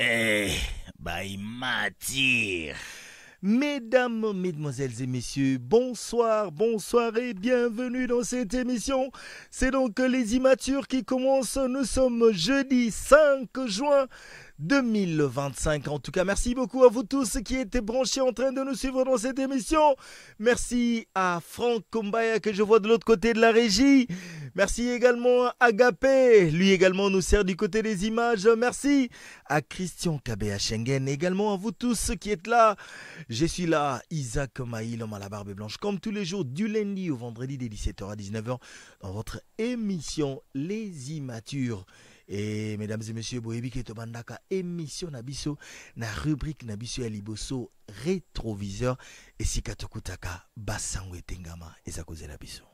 Il m'attire. Mesdames, mesdemoiselles et messieurs, bonsoir, bonsoir et bienvenue dans cette émission. C'est donc les immatures qui commencent. Nous sommes jeudi 5 juin 2025. En tout cas, merci beaucoup à vous tous qui étaient branchés en train de nous suivre dans cette émission. Merci à Franck Kumbaya que je vois de l'autre côté de la régie. Merci également à Agapé, lui également nous sert du côté des images. Merci à Christian Kabé Schengen, également à vous tous qui êtes là. Je suis là, Isaac Maï, l'homme à la barbe blanche, comme tous les jours, du lundi au vendredi dès 17h à 19h, dans votre émission Les Immatures. Et mesdames et messieurs, boyebi ke tobandaka émission nabiso na rubrique nabiso ya liboso rétroviseur et sikatokutaka basango etengama ezakozela biso.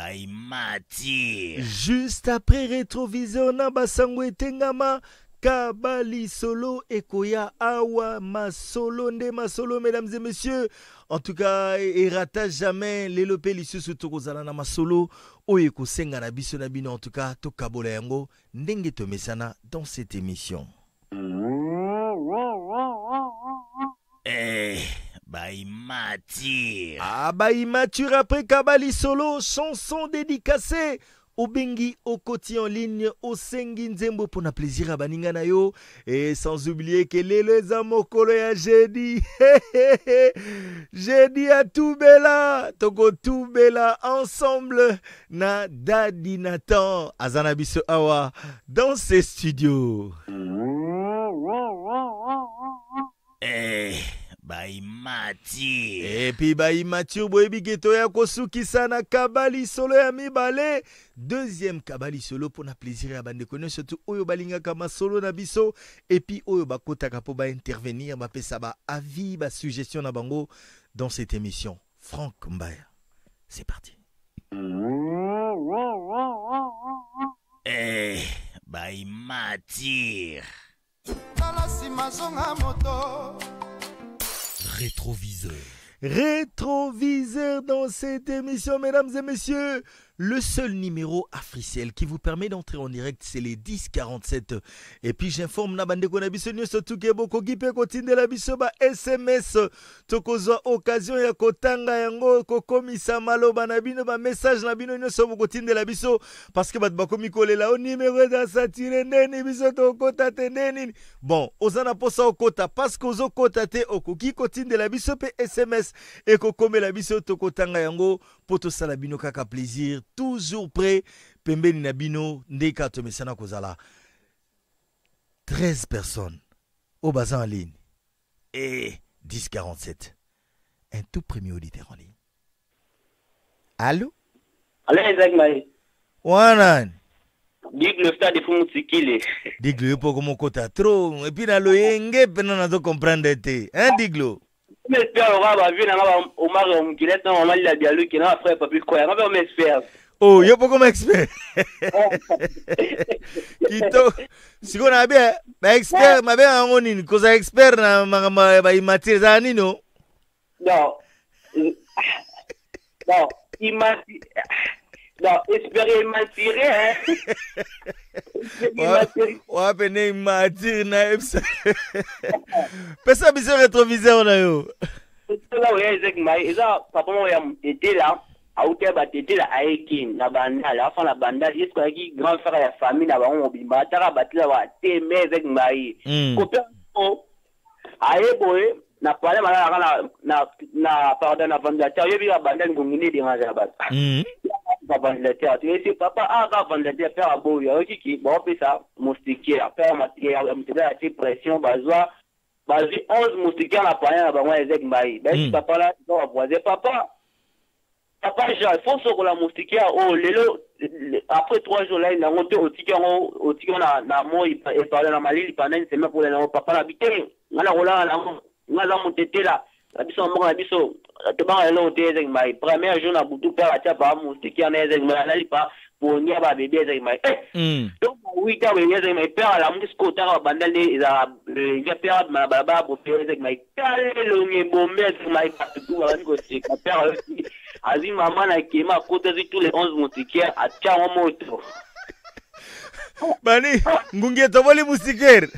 Il m'attire. Juste après rétroviseur na basango etengama Kabali solo ekoya awa masolo nde masolo, mesdames et messieurs. En tout cas, et rata jamais les lopé lisusu tokozala na masolo oyo ekosenga na biso na bino. En tout cas, tokabola yango ndenge tomesana dans cette émission. Il m'attire. Il m'attire après Kabali solo, chanson dédicacée Obengi Okoti en ligne, Osengi Nzembo pour na plaisir à Baningana yo. Et sans oublier que les amokolo ya jeudi. Jeudi à Toubela, Toko Toubela ensemble na Daddy Nathan Azanabiso Awa dans ses studios. Il m'attire. Et puis il m'attire boyebi geto ya kosuki sana Kabali solo ya mibale. Deuxième Kabali solo pour na plaisir ya bande kono surtout oyo balinga kama solo na biso et puis oyo bakotaka po ba intervenir ba pesa ba avis ba suggestion na bango dans cette émission. Franck Mbaya. C'est parti. Il m'attire. Rétroviseur. Rétroviseur dans cette émission, mesdames et messieurs. Le seul numéro Africell qui vous permet d'entrer en direct, c'est les 1047. Et puis j'informe na bande ko na biso nyonso tuke boko gipe ko tindela biso ba SMS tokozwa occasion ya kotanga yango kokomisa maloba na bino ba message na bino nyonso boko tindela biso parce que bat bakomi kolela o numéro da satire ndeni biso to kota tendeni. Bon, ozana posa okota parce que ozo kota te okoki ko tindela biso pe SMS et kokomela biso to kotanga yango poto sala bino kaka plaisir. Toujours prêt, Pembeni Nabino, Ndeka Tomesana Kozala. 13 personnes au bazar en ligne et 1047. Un tout premier auditeur en ligne. Allô? Allô, Isaac Maï. Wanan. Dig le stade de Fumutsikile. Diglo, pour comment kota trop. Et puis, dans le yenge, penan na comprendre te. Hein, Diglo? J'espère qu'on va vivre dans Omar Omkilet, dans Omar la dialogue, qui n'a pas fait papier quoi. On va m'espérer. Oh, yo pas comme expert. Kito, si on a bien, expert, ma bien en ligne, cause expert na ma immature zani no. Non. Non, non, espérer m'attirer, hein. Ouais, peine m'attirer na epsa. Pesa biso rétroviseur na yo. C'est là où Isaac Maï, et ça, papa moi était là. Aouté batete la aiki na banda la fa la banda est-ce qui grand frère la famille na bango bimba tara batela wa teme avec mai copain aye boy na pale mala na pardon na banda ta yebi la banda ngongini de ngaza bat na banda ta tu esi papa aga banda ta père boy ki bon pesa moustiquaire père matière amtela ti pression bazwa bazi 11 moustiquaire na pale na bango avec mai ben papa là doit voiser papa. Papa, il faut que la moustiquaire, après 3 jours là, il a monté au ticket, on a il parlait dans ma ligne, il parlait une semaine pour les papa l'habiter. On a monté là. La biso, premier jour, on a beaucoup peur à tiens, moustiquaire, on a pas pour n'y avoir bébé, donc, 8 ans, il y a mes pères à la moustiquaire, à bandel, il y a peur, ma baba, pour faire avec ma calme, bon, mais, ma père, Azim maman a kéma côté tous les 11 moustiquaires à Tcharomoto. Bani, ngungie tovoli musiker.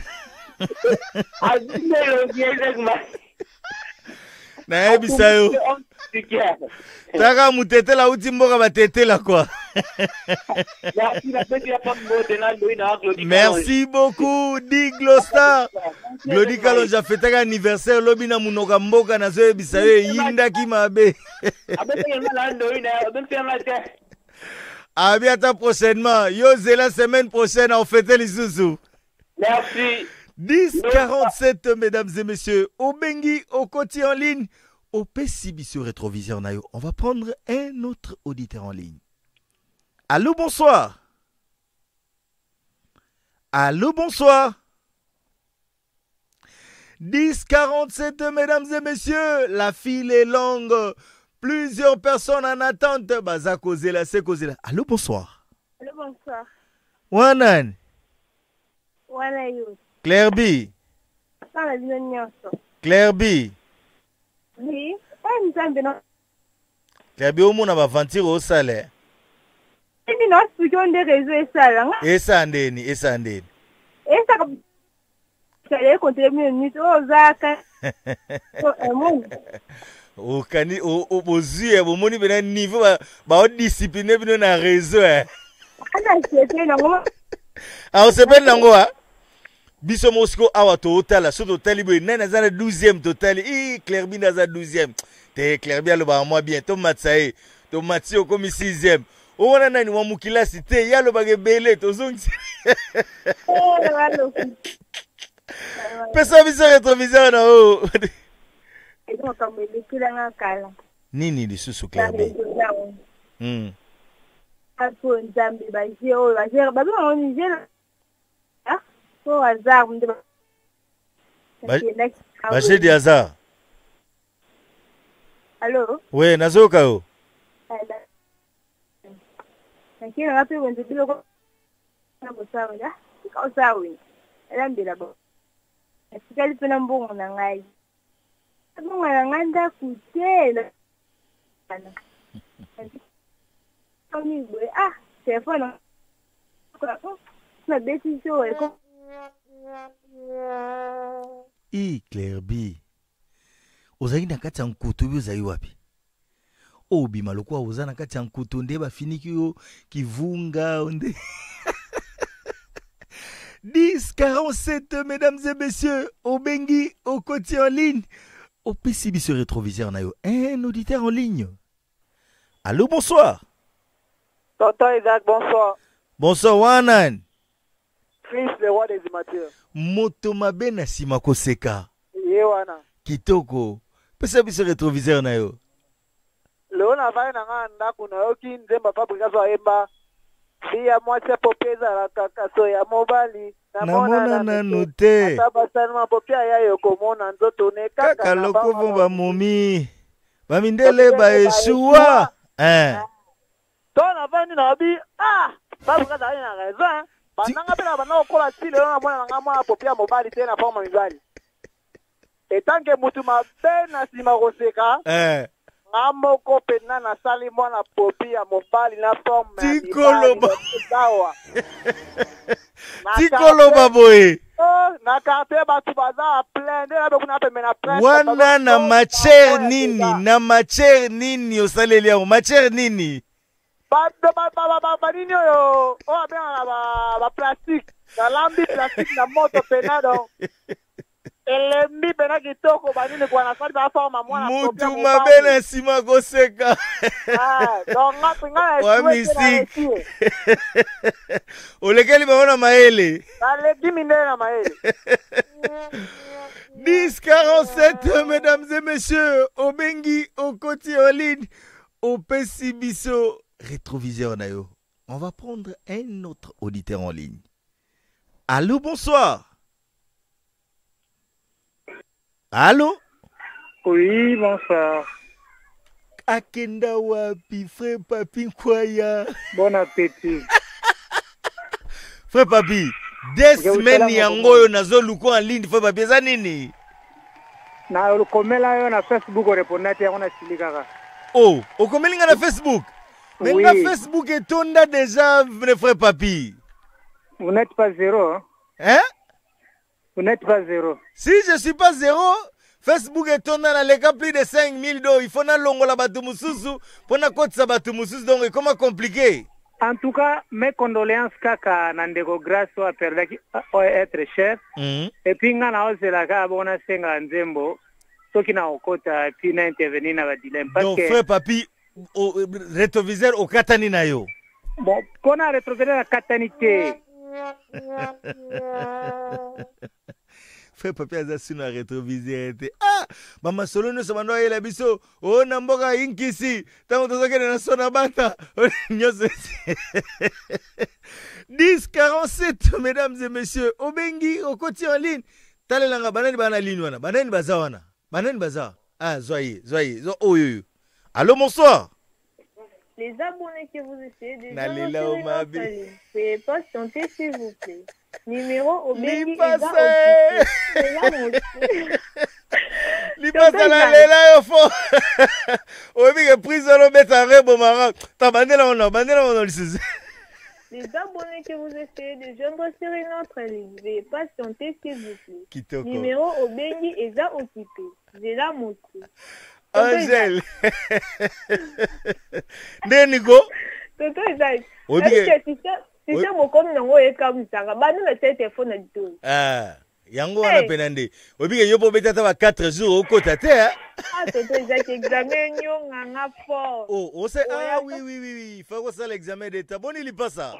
Azine lobi ezek mai. Na ebisa yo. Taka mutetela uti mboka batetela quoi. Merci beaucoup, Di Glosta. Glody Kalonja fêtaka anniversaire lobi na munoka mboka na zo ebisa yo yinda ki mabe. À bientôt prochainement. Yo la semaine prochaine on fête les zouzous. Merci. 10h47 mesdames et messieurs. Au Bengi, au côté en ligne. Au PCB sur Rétroviseur Nayo. On va prendre un autre auditeur en ligne. Allô, bonsoir. Allô, bonsoir. 10h47 mesdames et messieurs. La file est longue. Plusieurs personnes en attente. Baza Kozela, c'est Kozela. Allô, bonsoir. Allô, bonsoir. Wanan. Wanayo. Claire B. Claire B. Oui. Nzambe no. Claire B, omo na bavantir au salaire. Ndi no spujon de réseau esala. Esandeni. Esa ka. Sale kontre minute ozaka. Okani o bozuye bomoni bena niveau ba discipliné bino na réseau Ana sepe na ngoma. Ah sepe nango biso mosiko awa to otala so to tali boy nana za 12e total Claire Bi na za 12e te Claire Bi aloba moi bien to matsae to matio comme 6e ona nani wa mukilasi te yalo bagebele to zongi pesa biso rétroviseur na o nini lisusu Claire Bi Apo Nzambe baje o baje bazo na Niger au hasard baje de hasard. Allô? Oui, nazoka yo. Nakira ngapi wenze bilo ko na bosawa ya. Ka osawi. Elambela bo. Esikali pena mbongo na ngai. Mbongo na nganda kutela. Kami bwe telefone. Na beti so eko. Claire B. Ozali na kati ya nkutu bi ozali wapi? Obima lokwa oza na kati ya nkutu nde bafiniki yo kivunga onde. 10h47 mesdames et messieurs, au Bengi, au côté en ligne, au PCB sur Rétroviseur Nayo, un auditeur en ligne. Allô, bonsoir. Tonton Isaac, bonsoir. Bonsoir Wanan. Fils le roi des immatures. Moto mabe na sima koseka. Yewana. Kitoko. Pesa biso Rétroviseur Nayo. Leo na vai na nganda kuna yoki nzemba paprika zo emba. Via moitié popeza la kakaso ya mobali. Namona na note. Tabasana mapopia ya yokomona nzoto ne kaka lokovo ba momi. Ba mindele ba Yeshua. Tona vani na bi paprika za ina raison. Bananga pena bana okola tile na mwana nga mwana popia mobali tena forma mibali. Etange mutu mabe na sima koseka. Ngamoko pena na sali mwana popia mobali na forma ya Tikoloba. Tikoloba boy. Na karte batu baza plein de na bekuna pe mena plein. Wana na matière nini? Na matière nini osaleli yango? Matière nini? Ba nini yo? O abe ba plastique. Na lambi plastique na moto penado. Elembi pena kitoko ba nini kwa na sali ba forma mwana popia. Mutu mabe na sima koseka. Donc ngapinga wa misiki. Olekeli baona maele. Ale 10 minutes na maele. 10h47 mesdames et messieurs, au Bengi, au côté en ligne, au Pessibiso Rétroviseur Nayo. On va prendre un autre auditeur en ligne. Allô, bonsoir. Allô? Oui, bonsoir. Akenda wapi, frère Papi Kwaya. Bon appétit. Frère Papi, 2 semaines yangoyo nazo luko en ligne, frère Papi, eza nini? Na ukomela yo na Facebook repondate yango na silikaka. Oh, okomelinga na Facebook? Mais Oui. na Facebook etonda déjà, frère Papi. Vous n'êtes pas zéro. Hein? Hein? Vous n'êtes pas zéro. Si je ne suis pas zéro, Facebook est tourné dans les cas plus de 5000 $. Il faut na longo la batumususu pour na kotsa batumususu donc comment compliqué. En tout cas, mes condoléances kaka nandego grâce à perdaki être cher. Et puis ngana osela ka bona senga nzembo soki na okota puis na intervenir na ba dilemme parce donc que frère papi au rétroviseur au katani na yo. bon pona rétroviseur la katanité. Frère papi aza na rétroviseur te. Ah, mama solo no sama no yela biso. O na mboka inkisi. Tango tozoke na sona bata. Nyose. 10:47 mesdames et messieurs. Obengi okoti en ligne. Talelanga banani bana ligne wana. Banani baza wana. Banani baza. Ah, zoyez. Oyo. Allô, bonsoir. Les abonnés que vous essayez de N'allez là au Mabi. Veuillez patienter, s'il vous plaît. Numéro au Bengi Lipasa la lela yo fo. Obi ke prise lo beta rebo mara. Ta bandela on lisise. Les abonnés que vous essayez de joindre sur une autre ligne, veuillez patienter, s'il vous plaît. Kitoko. Numéro au Bengi est occupé. J'ai la moto. Angèle. Nenigo. Tonton Isaac. Obi Si c'est mon compte, non, et comme ça, bah nous le téléphone à tout. Ah, yango wana penande. Obi ke yopo beta ta 4 jours au kota te hein. Ah, tonton Isaac examen yo nganga fort. Oh, on sait ah oui, faut que ça l'examen d'état. Boni li pas ça.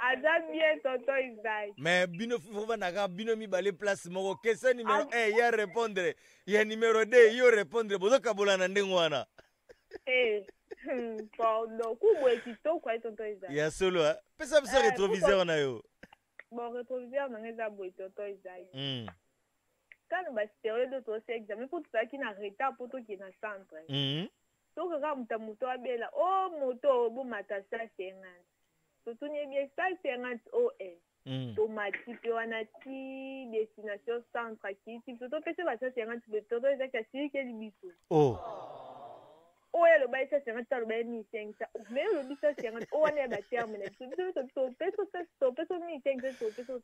Ada bien tonton Isaac. Mais bino faut va na bino mi balé place moko question numéro 1 ya répondre. Ya numéro 2 yo répondre bozo kabola na ndengo wana. Pardon, kubo ekito kwa tonton Isaac. Ya solo hein. Pesa bisa rétroviseur na yo. Bon rétroviseur na ngeza boy tonton Isaac. Quand ba stéréo de toi c'est examen pour tout ça qui na retard pour tout qui na centre. Donc quand muto abela oh moto bo matasa 50. Surtout nie bien ça 50 OS. Automatique wana ti destination centre qui si surtout pesa ba 50 de tonton Isaac a si que libiso. Oh. Oh, le bail ça c'est un tas de bail ni 5 ça. Mais le but ça c'est un on est à terme mais tout peso ni 5 ça.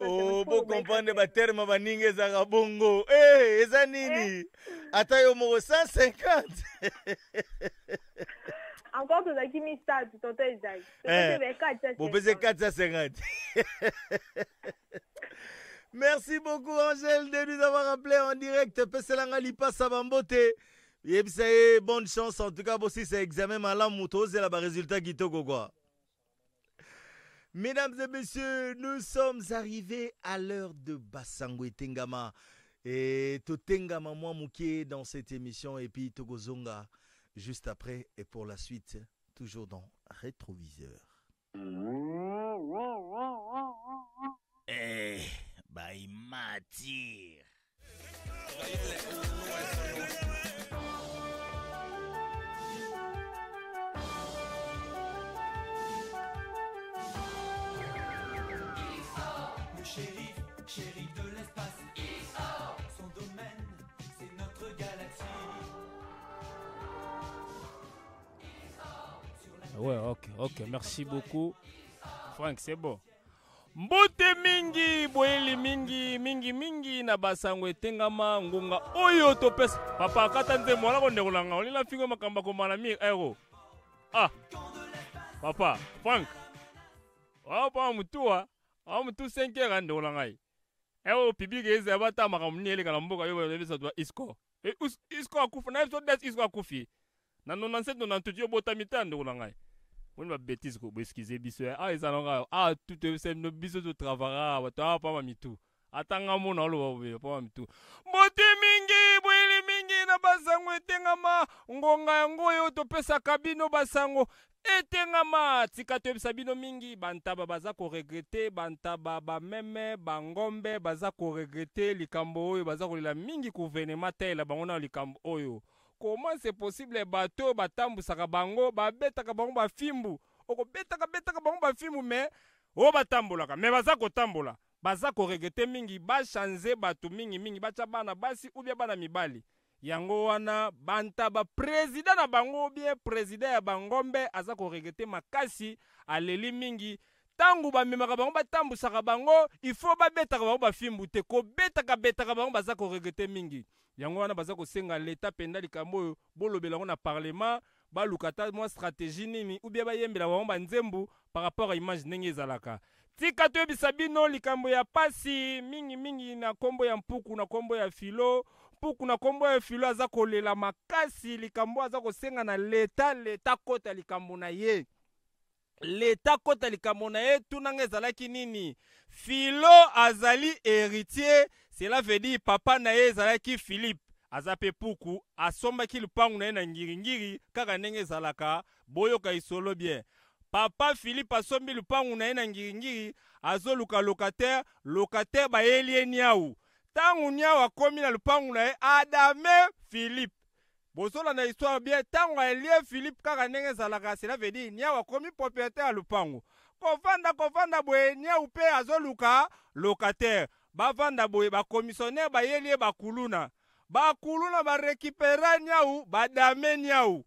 Oh, pour comprendre ba terme ba ninge za bongo. Eh, eza nini? Ata yo mo 150. Encore tout ça qui mi start tonton Isaac. Vous pesez 450. Merci beaucoup Angèle de nous avoir appelé en direct. Peselanga lipa sabambote. Yebsaye, bonne chance. En tout cas, aussi, c'est examen malam mouto, c'est là-bas résultat qui togo quoi. Mesdames et messieurs, nous sommes arrivés à l'heure de Basango et Tengama. Et Totengama, moi, mouké dans cette émission. Et puis Togozonga, juste après. Et pour la suite, toujours dans Rétroviseur. Eh, by Matir. Shérif de l'espace, son domaine, c'est notre galaxie. Ouais, ok, merci beaucoup. Franck, c'est bon. Mbote mingi, boyeli mingi na basango etengama ngunga oyo topesa. Papa kata nze mwala konde kulanga, olila fingo makamba komana mi ero. Ah, papa, Franck. Wapa mutua, mutu 5 heures ande kulangai. Eo pibi geze abata makamniele kana mboka yo bebisa twa isko. Isko akufa na so des isko akufi. Na 97 98 yo bota mitande kulangai. Woni ba bêtise ko beskize biso. Ah ezalanga tout c'est no biso to travara wata pa mamitu. Atanga mona lo pa mamitu. Mbote mingi bweli mingi na basango etengama ngonga yango yo to pesa kabino basango etengama tika to sabino mingi bantaba baza ko regretter bantaba ba meme bangombe baza ko regretter likambo oyo baza ko la mingi gouvernement tela bangona likambo oyo. Comment c'est possible bateau batambu saka bango babetaka bango ba fimbu oko betaka bango ba fimbu mais o batambolaka mais baza ko tambola baza ko regretter mingi ba changer batu mingi bacha bana basi ou bien bana mibali yango wana bantaba président na bango bien président ya bangombe aza ko regretter makasi aleli mingi tangu bamemaka bango batambusaka bango il faut babetaka bango bafimbu te betaka bango baza koregrete mingi yango wana baza kosenga leta penda likambo oyo bolobela yango na parlement baluka ta mwa stratégie nini ou bien bayembela bango banzembu par rapport à image ndenge ezalaka tika toyebisa bino likambo ya pasi mingi na kombo ya mpuku na kombo ya filo mpuku na kombo ya filo aza kolela makasi likambo aza kosenga na leta kota likambo na ye leta kota likambo na ye tunanga ezalaki nini filo azali héritier cela veut dire papa na ye ezalaki Philippe aza pe puku asombaki lupangu na ye na ngiringiri kaka ndenge ezalaka boyoka isolo bien papa Philippe asombi lupangu na ye na ngiringiri azoluka locataire bayeli ye niau tangu niau akomi na lupangu na ye adame Philippe bozola na histoire bien tangu alie Philippe kaka ndenge ezalaka cela veut dire niau akomi propriétaire ya lupangu kovanda boye niau pe azoluka locataire bavanda boye bakomissionnaire bayeli ye bakuluna barekipera niau badame niau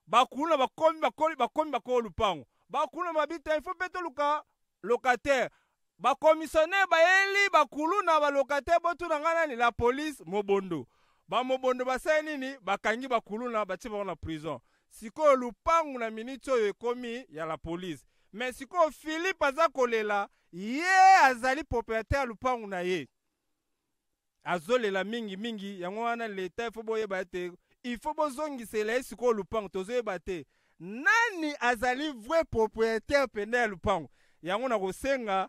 bakuluna bakomi lupangu bakuluna babita il faut peto luka locataire bakomissionnaire bayeli bakuluna balocataire botuna ngana ni la police mobondo bamobondo basali nini bakangi bakuluna batie bango na prison sikoyo lupangu na miniti oyo ekomi ya la police mais sikoyo Philippe aza kolela ye azali propriétaire lupangu na ye azolela mingi yango wana leta ifo boyeba ete ifo bozongisela ye sikoyo lupangu tozoyeba te nani azali vrai propriétaire pende ya lupangu yango na kosenga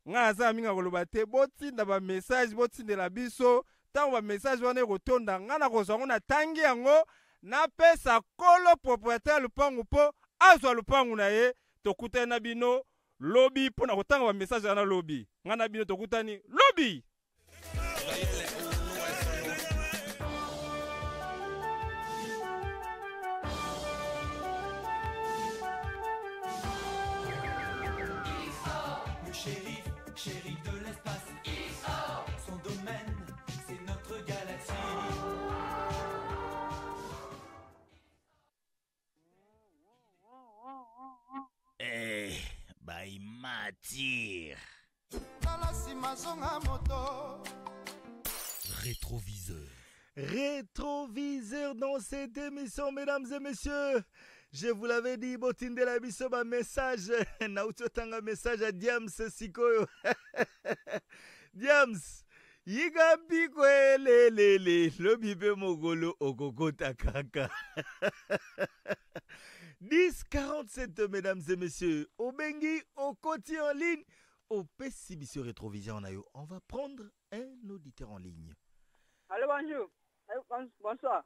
nga aza mingi koloba te botinda bamessage botindela biso ntango bamessage wana ekotonda nga na kozwa yango natangi yango napesa kolo propriétaire ya lupangu mpo azwa lupangu na ye tokutani na bino lobi mpo na kotanga bamessage wana lobi nga na bino tokutani lobi Shérif de l'espace, son domaine, c'est notre galaxie. Eh, Baïmatir. Rétroviseur dans cette émission, mesdames et messieurs. Je vous l'avais dit, botinde la biso ba message. Nautotanga message à Diams Sikoyo. Diams, yiga bikwe le lobibe mogolo okokota kaka. 10h47, mesdames et messieurs. Obengi, Okoti en ligne. Au PCBC Rétrovision, on va prendre un auditeur en ligne. Allô, bonjour. Bonsoir.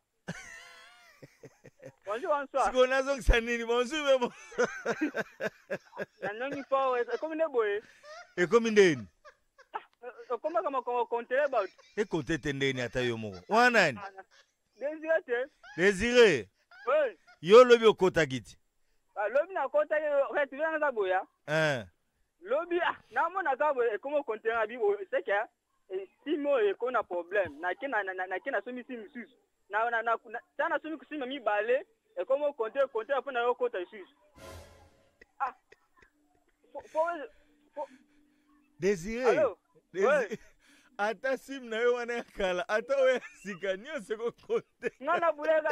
Bonjour. Bonjour, Sanini. Bonjour, mais bon. Et comme une et côté tendeni atayo mo. Wanan. Désiré. Oui. Yo lobi okota kiti. Lobi na kota yo retu na boya. Lobi na mona ka boya comme conteneur bi c'est que si mo e ko na problème na kina somi si musus. Na somi kusima mi bale e comme conteneur pour na yo kota sus. Désiré. Allô? Désiré. Ata sim na yo wana kala ata we sikanyo seko konte. Na bulega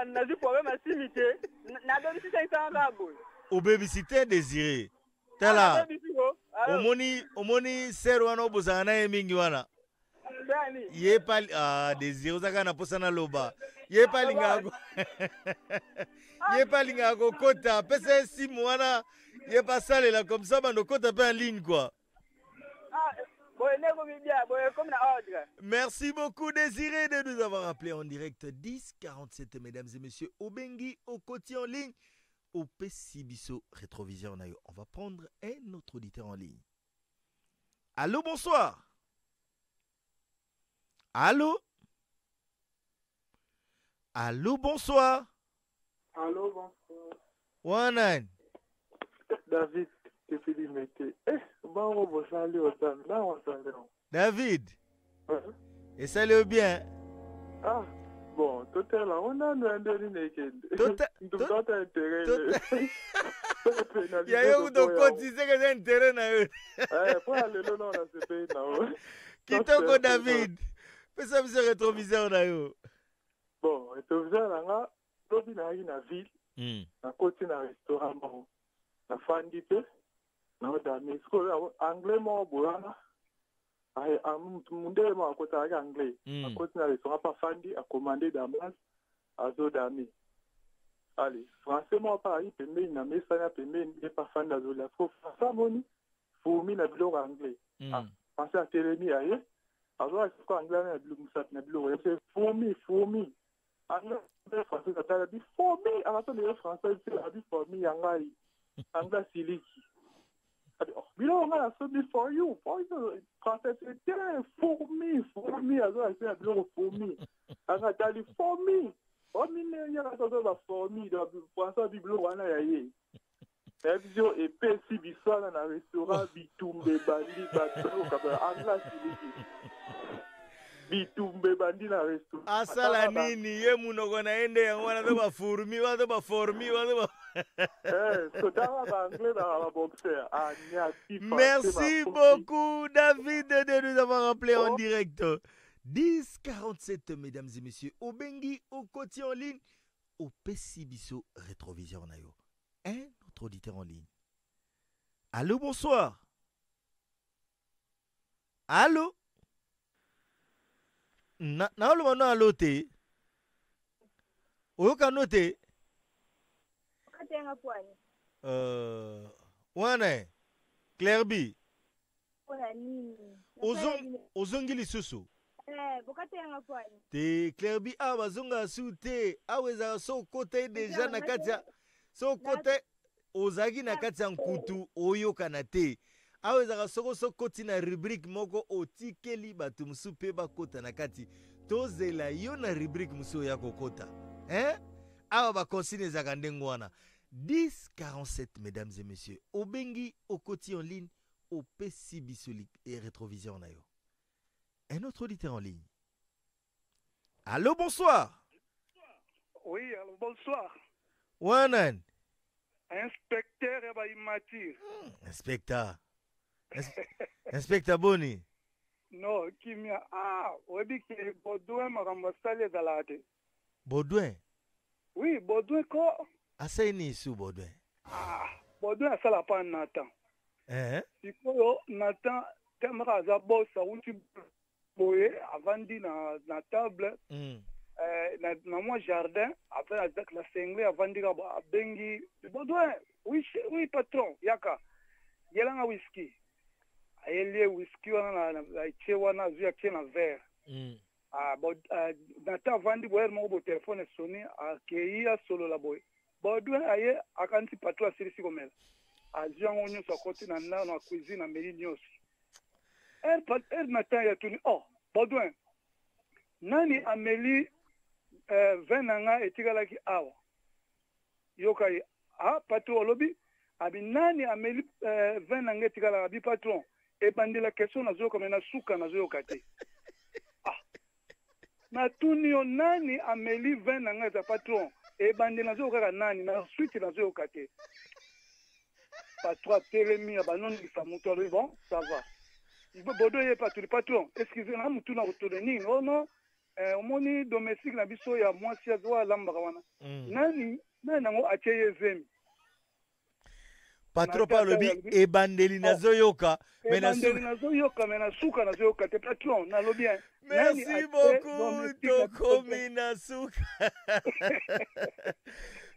na zi problème simité na do si 500 rabo. O babysitter Désiré. Tala. Omoni ser wana obuzana na mingi wana. Ye pali Désiré zaka na posana loba. Ye pali ngako. Ye pali ngako kota pesa sim wana ye pasalela comme ça bando kota pa en ligne quoi. Merci beaucoup Désiré de nous avoir appelé en direct 10h47 mesdames et messieurs Obengi au côté en ligne au PCBiso Rétrovision. On va prendre un autre auditeur en ligne. Allô, bonsoir. Allô? Allô, bonsoir. Allô, bonsoir. Wanan. David. David, et ça le bien. Ah, bon, tout est là, on a un Yayo udokoti seke za intérêt na yo. Pour lelo non na CPI na o. Kitoko David. Pesa biso rétroviseur na yo. Bon, rétroviseur na nga lobi na yi na ville. Na koti na restaurant mo. Na fandi pe. Na odami sko anglais mo boyana. Ai munde mo akota ya anglais. Na koti na restaurant pa fandi a commander damas azo dami. Allez, français moi pas yi pembe na mesa ya pembe ni pa fanda zo la fo fa moni. Fourmi na bilo anglais. Français a telemi aye. Alors c'est quoi anglais na bilo musat na bilo c'est fourmi. Anglais français ça t'a dit fourmi avant de français c'est la dit fourmi yangai. Anglais siliki. Bilo on a so dit for you. Français c'est fourmi alors c'est la bilo fourmi. Anglais t'a dit fourmi. Oh mine ya ka so la fourmi dans français bilo wana yaye. Ebio épais si bisala na restaurant bitumbe bandi bato kaba anglais siliki. Bitumbe bandi na restaurant. Asala nini ye munoko na ende yango wana to ba fourmi wato ba so dawa ba anglais na boxer. Merci beaucoup David de nous avoir appelé en direct. 10h47 mesdames et messieurs. Obengi au côté en ligne au Pessibiso rétroviseur na yo. Un autre auditeur en ligne. Allô, bonsoir. Allô? Na lo mano alote. Oyo kanote. Katenga pwani. Wana Clairby. Ona nini? Ozongi lisusu. Bokatenga pwani. Te Clairby bazonga sute. Aweza so kote deja na katia. So kote ozagi na katia nkutu oyo kanate. Aweza so koti na rubrique moko otikeli batu musupe bakota na kati. Tozela yo na rubrique muso ya kokota. Awa ba consigne za kandengo wana. 10h47 mesdames et messieurs. Obengi okoti en ligne au PC Bisoli et rétrovision na yo. Un autre auditeur en ligne. Allô, bonsoir. Oui, allô, bonsoir. Wanan. Inspecteur Eba Immature. Inspecteur. Inspecteur Boni. Non, Kimia. Obi ki Baudouin marambasale dalate. Baudouin? Oui, Baudouin ko. Asaini su Baudouin. Baudouin asala pa Nathan. Sikoyo Nathan temra za bossa uti boye avandi na table. Na moi jardin après la sengle avandi ka bengi Baudouin. Oui patron yaka. Yelanga whisky. Ayele whisky wana na chewa na zuya kena verre. Nata vandi boyer mo bo téléphone sonné akeia solo la boy. Baudouin aye akanti patro asirisi komela. Azia ngonyo sokoti na na cuisine na meri nyosi. Nata ya tuni Baudouin. Nani ameli venanga etikalaki awa. Yokai patro lobi abi nani ameli venanga etikala abi patron. Et bandi la question nazo comme na suka nazo kate. Na tunio nani ameli venanga za patron. Et bandi nazo kaka nani na suite nazo kate. Patron telemi abanon ni famuto bon, ça va. Il veut bodo ye patron. Excusez-moi mutu na retourner non. Omoni domestique na biso ya mwasi ya zwa lamba wana. Nani nango acheye zemi. Patron pa lobi ebandeli nazoyoka mena suka nazoyoka te patron na lobi. Merci beaucoup Tokomi Nasuka.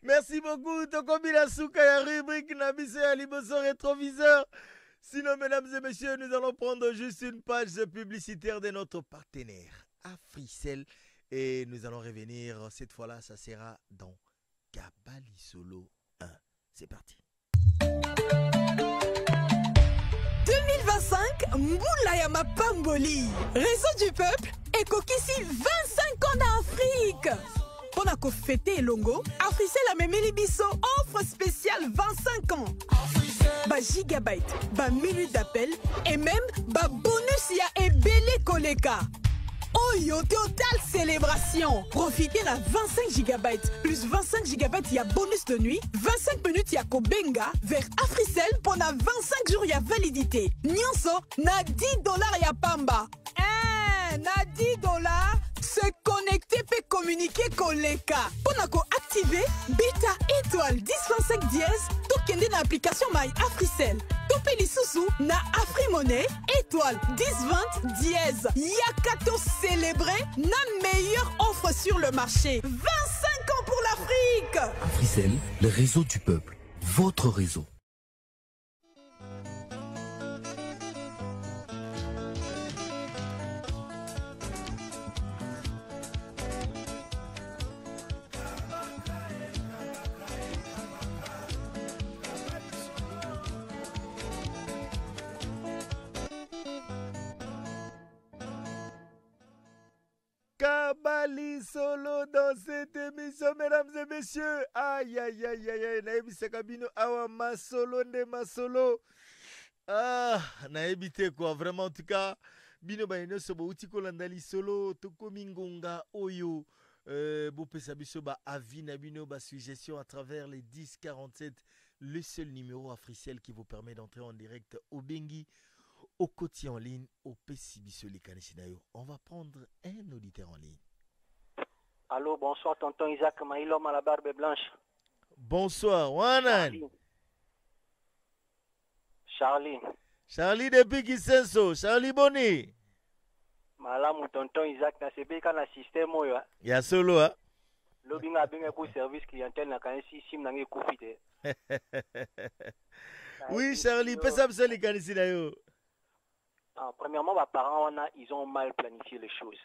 Merci beaucoup Tokomi Nasuka ya rubrique na biso ya liboso rétroviseur. Sinon mesdames et messieurs, nous allons prendre juste une page publicitaire de notre partenaire Africell et nous allons revenir cette fois-là, ça sera dans Kabali Solo 1. C'est parti. 2025, Mboula ya Mapamboli. Réseau du peuple, Ekokisi 25 ans d'Afrique. Pour la fêter Longo, Africell a même Bisso offre spéciale 25 ans. Ba gigabyte, ba minute d'appel et même ba bonus ya ebele koleka. Oyo Total Célébration. Profitez la 25 GB plus 25 GB y a bonus de nuit, 25 minutes y a Kobenga vers Africell pendant 25 jours y a validité. Nyonso na $10 y a Pamba. Na $10 se connecter peut communiquer koleka. Ponako activer beta étoile 1025 dièse tokende na application My Africell. Topé lisusu na Afrimonnaie étoile 1020 dièse. Yakato célébrer na meilleure offre sur le marché. 25 ans pour l'Afrique. Africell, le réseau du peuple. Votre réseau. Kabali solo dans cette émission, mesdames et messieurs. Aïe, aïe, aïe, aïe, aïe. Naebi Sakabino, awa ma solo, nde ma solo. Ah, naebi te quoi, vraiment, en tout cas. Bino ba ino sobo utiko landali solo, toko mingonga, oyo. Bopesa biso ba avis na bino ba suggestion à travers les 1047, le seul numéro Africell qui vous permet d'entrer en direct au Bengi. Au côté en ligne, au Pessibisoli Kaneshinayo. On va prendre un auditeur en ligne. Allô, bonsoir, tonton Isaac Maïlom à la barbe blanche. Bonsoir, Wanan. Charlie. Charlie depuis Kisenso. Charlie Boni. Malamu, tonton Isaac, na sebe kana système oyo. Ya solo, hein? Lobinga benga pour service clientèle na kanesi sim na ngi kufite. Oui, Charlie, Pessabisoli Kaneshinayo. Premièrement, mes parents, ils ont mal planifié les choses.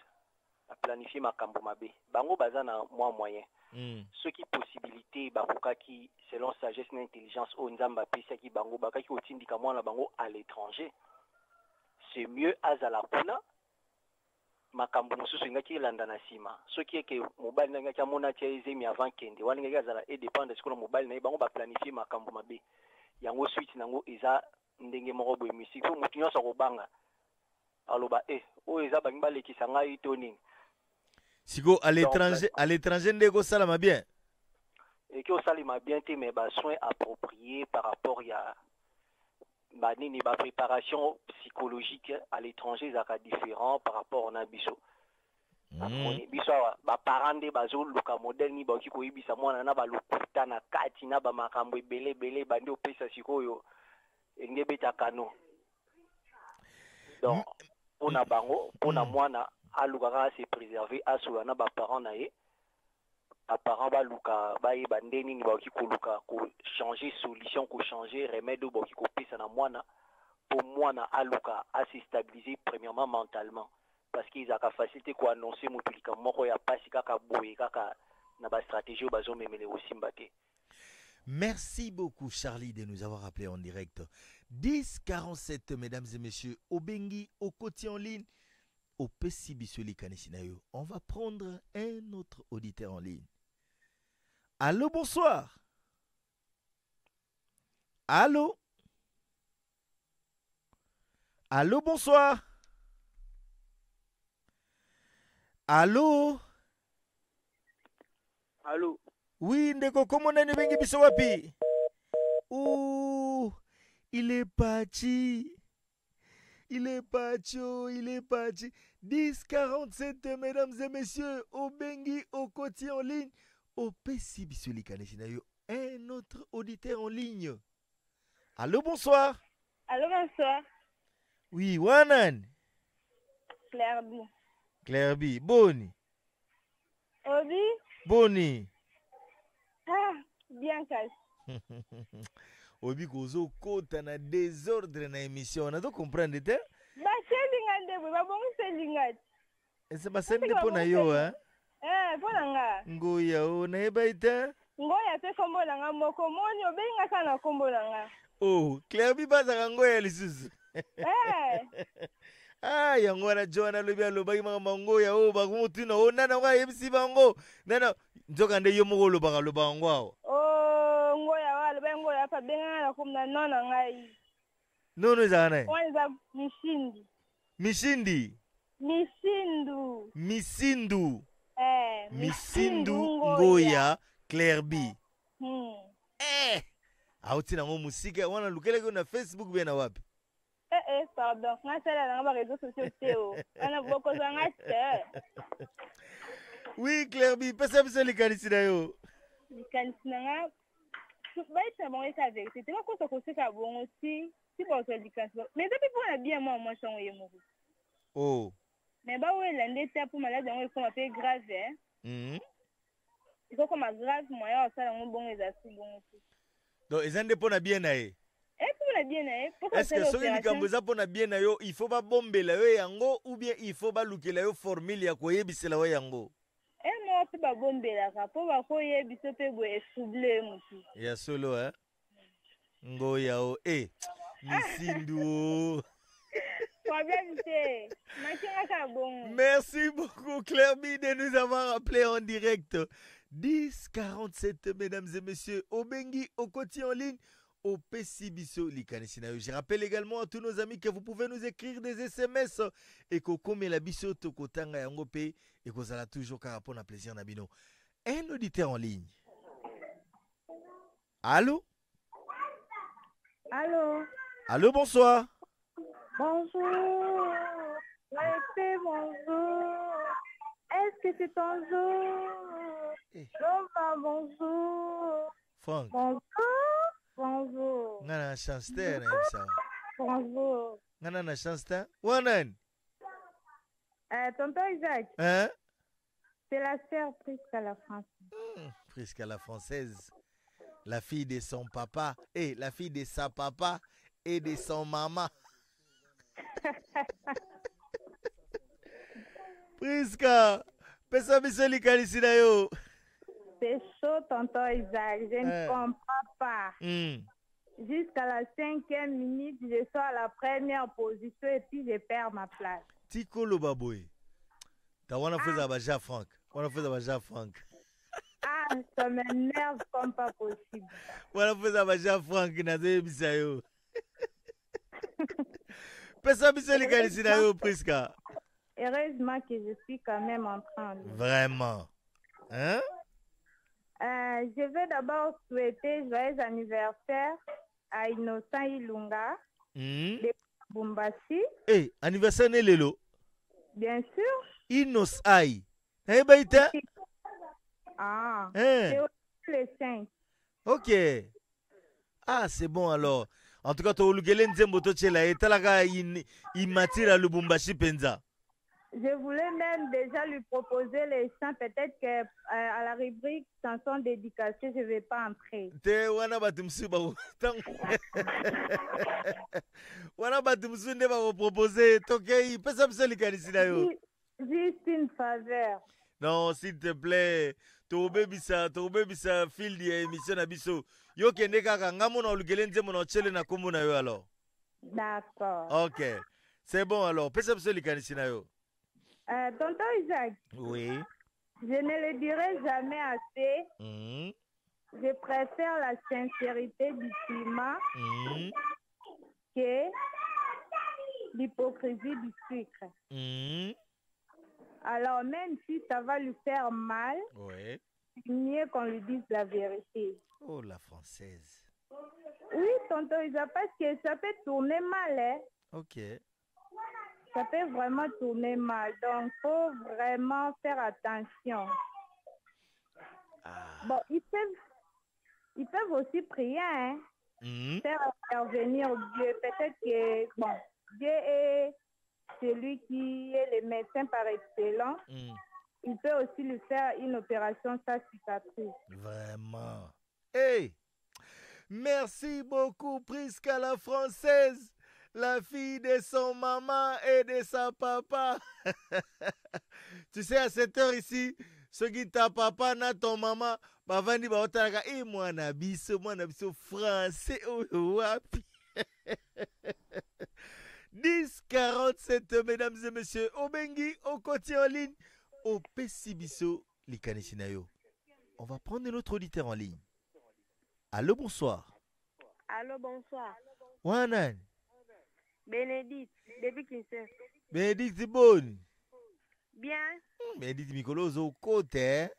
Planifié ma kambomabe. Bango bazana moi moyen. Ce qui possibilité, bakuka qui, selon sagesse et intelligence, au nzamba pesa qui bango baka qui otindika moi na bango à l'étranger. C'est mieux azala kuna. Makambo mususu ngaki landa na sima. Ce qui est que mobile nga kia mona tia ezemi avant kende. Wani ngaki azala et dépendre de ce que le mobile na bango ba planifier makambo mabe. Yango suite nango eza ndenge moko boye musique. Faut mutu nyonso ko banga. Aloba o eza bangi balekisa ngai toni. Siko à l'étranger ndeko salama bien. Et que salama bien te mais ba soins appropriés par rapport à ba nini ba préparation psychologique à l'étranger zaka différent par rapport na biso. Biso ba parande bazo luka modèle ni ba ki ko yibisa mwana na ba lukuta na kati na ba makambo ebele bandi opesa sikoyo ngebeta kano. Donc pour na bango, pour na mwana alukaka se préserver asula na ba parents na ye. Ba parents ba luka ba ye bandeni ni ba ki ko luka ko changer solution, ko changer remède ba ki ko pesa na mwana pour mwana aluka à se stabiliser premièrement mentalement parce qu'ils a ka facilité ko annoncer mutulika moko ya pasi kaka boye kaka na ba stratégie bazo memele aussi mbate. Merci beaucoup Charlie de nous avoir appelé en direct. 1047 mesdames et messieurs, au Bengi, au côté en ligne, au Pessibisoli Kaneshinayo. On va prendre un autre auditeur en ligne. Allô, bonsoir. Allô. Allô, bonsoir. Allô. Allô. Oui, ndeko, comment nani bengi biso wapi? Ouh, il est parti. Il est parti, oh, il est parti. 1047, mesdames et messieurs, au Bengi, au côté en ligne, au Pessibisoli Kaneshinayo. Un autre auditeur en ligne. Allô, bonsoir. Allô, bonsoir. Oui, Wanan. Claire B. Claire B. Boni. Obi. Boni. Ah, bien cash. Obi kozo kota na désordre na émission. On a tout comprendre te? Ba selingande bo ba bongo selingate. Ese ba sende pona yo hein? Pona nga. Ngoya o na eba ita? Ngoya te kombo na nga moko moni obenga kana kombo na nga. Oh, Claire bi baza ka ngoya lisusu. Ah, yango na Joana lobi aloba ki mama ngoya o ba kumutuna o nana kwa yebisi bango. Nana nzoka nde yo moko loba ka loba ngwao. Oh, ngoya wala bengo ya pa benga na kumna nona ngai. Nono za nae. Kwanza mishindi. Mishindi. Misindu. Misindu. Misindu Ngoya Clairby. Auti nango musika wana lukeleke na Facebook bena wapi? Pardon. Nga sala na réseaux sociaux teo. Ana boko zanga te. Oui, Clairby, pesa biso likanisi na yo. Likanisi na nga. Baita bon esa vérité. Te ko to seka bon aussi. Si pour to likanisi. Mais depuis pour na bien moi chango yemo. Oh. Mais bah ouais, l'endetté pour malade on est comme un peu grave hein. Il faut comme grave moyen ça on bon les assis bon aussi. Donc ils ont pour na bien na e. Pour na bien na e. Est-ce que soki likambo za pour na bien na yo, il faut pas bombela yo yango ou bien il faut ba lukela yo formule ya koyebisela yo yango? Moi pe ba bombela ka po ba koyebisa pe go esouble mutu. Ya solo hein. Ngoya o Misindu. Merci beaucoup Clairby de nous avoir appelé en direct. 10h47 mesdames et messieurs. Obengi Okoti en ligne au Pessibiso Likanisinayo. Je rappelle également à tous nos amis que vous pouvez nous écrire des SMS et que comme la biso tokotanga yangope et que ça toujours carapon à plaisir nabino. Un auditeur en ligne. Allô? Allô? Allô, bonsoir. Bonjour, restez bonjour. Est-ce que c'est ton jour? Bonjour. Franck. Bonjour. Nana chance te na ça. Bonjour. Nana chance te. Wanan. Tonton Isaac. Hein? C'est la sœur Prisca la française. Prisca la française. La fille de son papa et la fille de sa papa et de son maman. Prisca, pesa biso likanisi na yo. C'est chaud, tonton Isaac, je ne comprends pas. Jusqu'à la 5e minute, je suis à la première position et puis je perds ma place. Tikolo baboy. Ta wana feza baja Franck. Wana feza baja Franck. Ça m'énerve comme pas possible. Wana feza baja Franck na zebisa yo. Pesa biso likanisi na yo Prisca. Heureusement que je suis quand même en train de... Vraiment. Hein? Je vais d'abord souhaiter joyeux anniversaire à Innocent Ilunga de Bumbashi. Anniversaire Lelo. Bien sûr. Innocent Ai. Baïta? C'est aussi le 5. Ok. C'est bon alors. En tout cas, tu as eu nzembo tochela et talaka imatira Lubumbashi penza. Je voulais même déjà lui proposer les chants. Peut-être que à la rubrique chanson dédicacée, je ne vais pas entrer. Wana batumsu ba wana batumsu ne ba proposer tokei pesa pesa likanisi na yo. Juste une faveur. Non, s'il te plaît. Tobebisa fil di émission na biso. Yo kende kaka ngamo na olugele nzembo na chele na kombo na yo alors. D'accord. OK. C'est bon alors. Pesa pesa likanisi na yo. Tonton Isaac. Oui. Je ne le dirai jamais assez. Je préfère la sincérité du climat que l'hypocrisie du sucre. Alors même si ça va lui faire mal, c'est mieux qu'on lui dise la vérité. Oh, la française. Oui, tonton Isaac, parce que ça peut tourner mal, hein. Ok. Ça peut vraiment tourner mal. Donc, il faut vraiment faire attention. Bon, ils peuvent aussi prier, hein. Faire intervenir Dieu. Peut-être que, bon, Dieu est celui qui est le médecin par excellence. Il peut aussi lui faire une opération sans cicatrice. Vraiment. Hey! Merci beaucoup, Prisca la française. La fille de son maman et de sa papa. Tu sais, à cette heure ici, ce qui ta papa, na ton maman, bavandi ba otaka, moi na biso français, wapi. 10h47, mesdames et messieurs, Obengi, au côté en ligne, au Pessibiso, Likanisinayo. On va prendre notre auditeur en ligne. Allô, bonsoir. Allô, bonsoir. Wanan. Bénédicte, depuis Kinshasa. Bénédicte, bonne. Bien. Benedicte mikolo zo kote.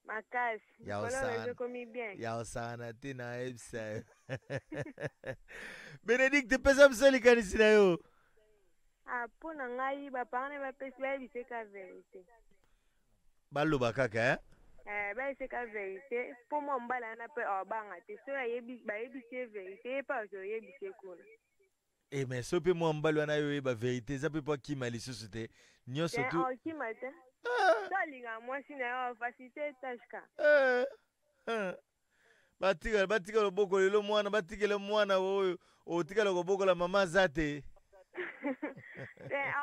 Makasi. Ya Mikolo osana. rezo komi bien. Ya osana te na ebsa. Benedicte pesa biso likanisi na yo. Mpo na ngai bapanga bapesi bayebiseka verite. Baloba kaka bayebiseka verite mpo mwa mobali ana mpe abanga te so bayebisi verite ye mpe azoyebise kuna. Mais so mpe mwa mobali wana yo oyeba verite eza mpe mpo akima lisusu te nyonso tu okima te so alinga mwasi na yo facilité etashka. batika loboko lelo mwana batikele mwana oyo otikala kobokola mama aza te.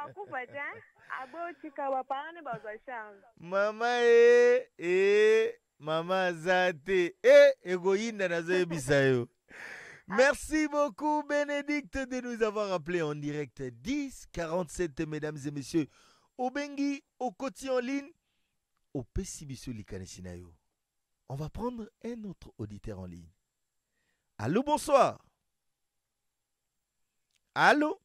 akufa te abotika bapanga bazwa charge. Mama mama aza te ekoyinda nazoyebisa yo. Merci beaucoup Bénédicte de nous avoir appelé en direct 10-47 mesdames et messieurs. Obengi Okoti en ligne au Pessibiso Likaneshinayo. On va prendre un autre auditeur en ligne. Allô, bonsoir. Allô?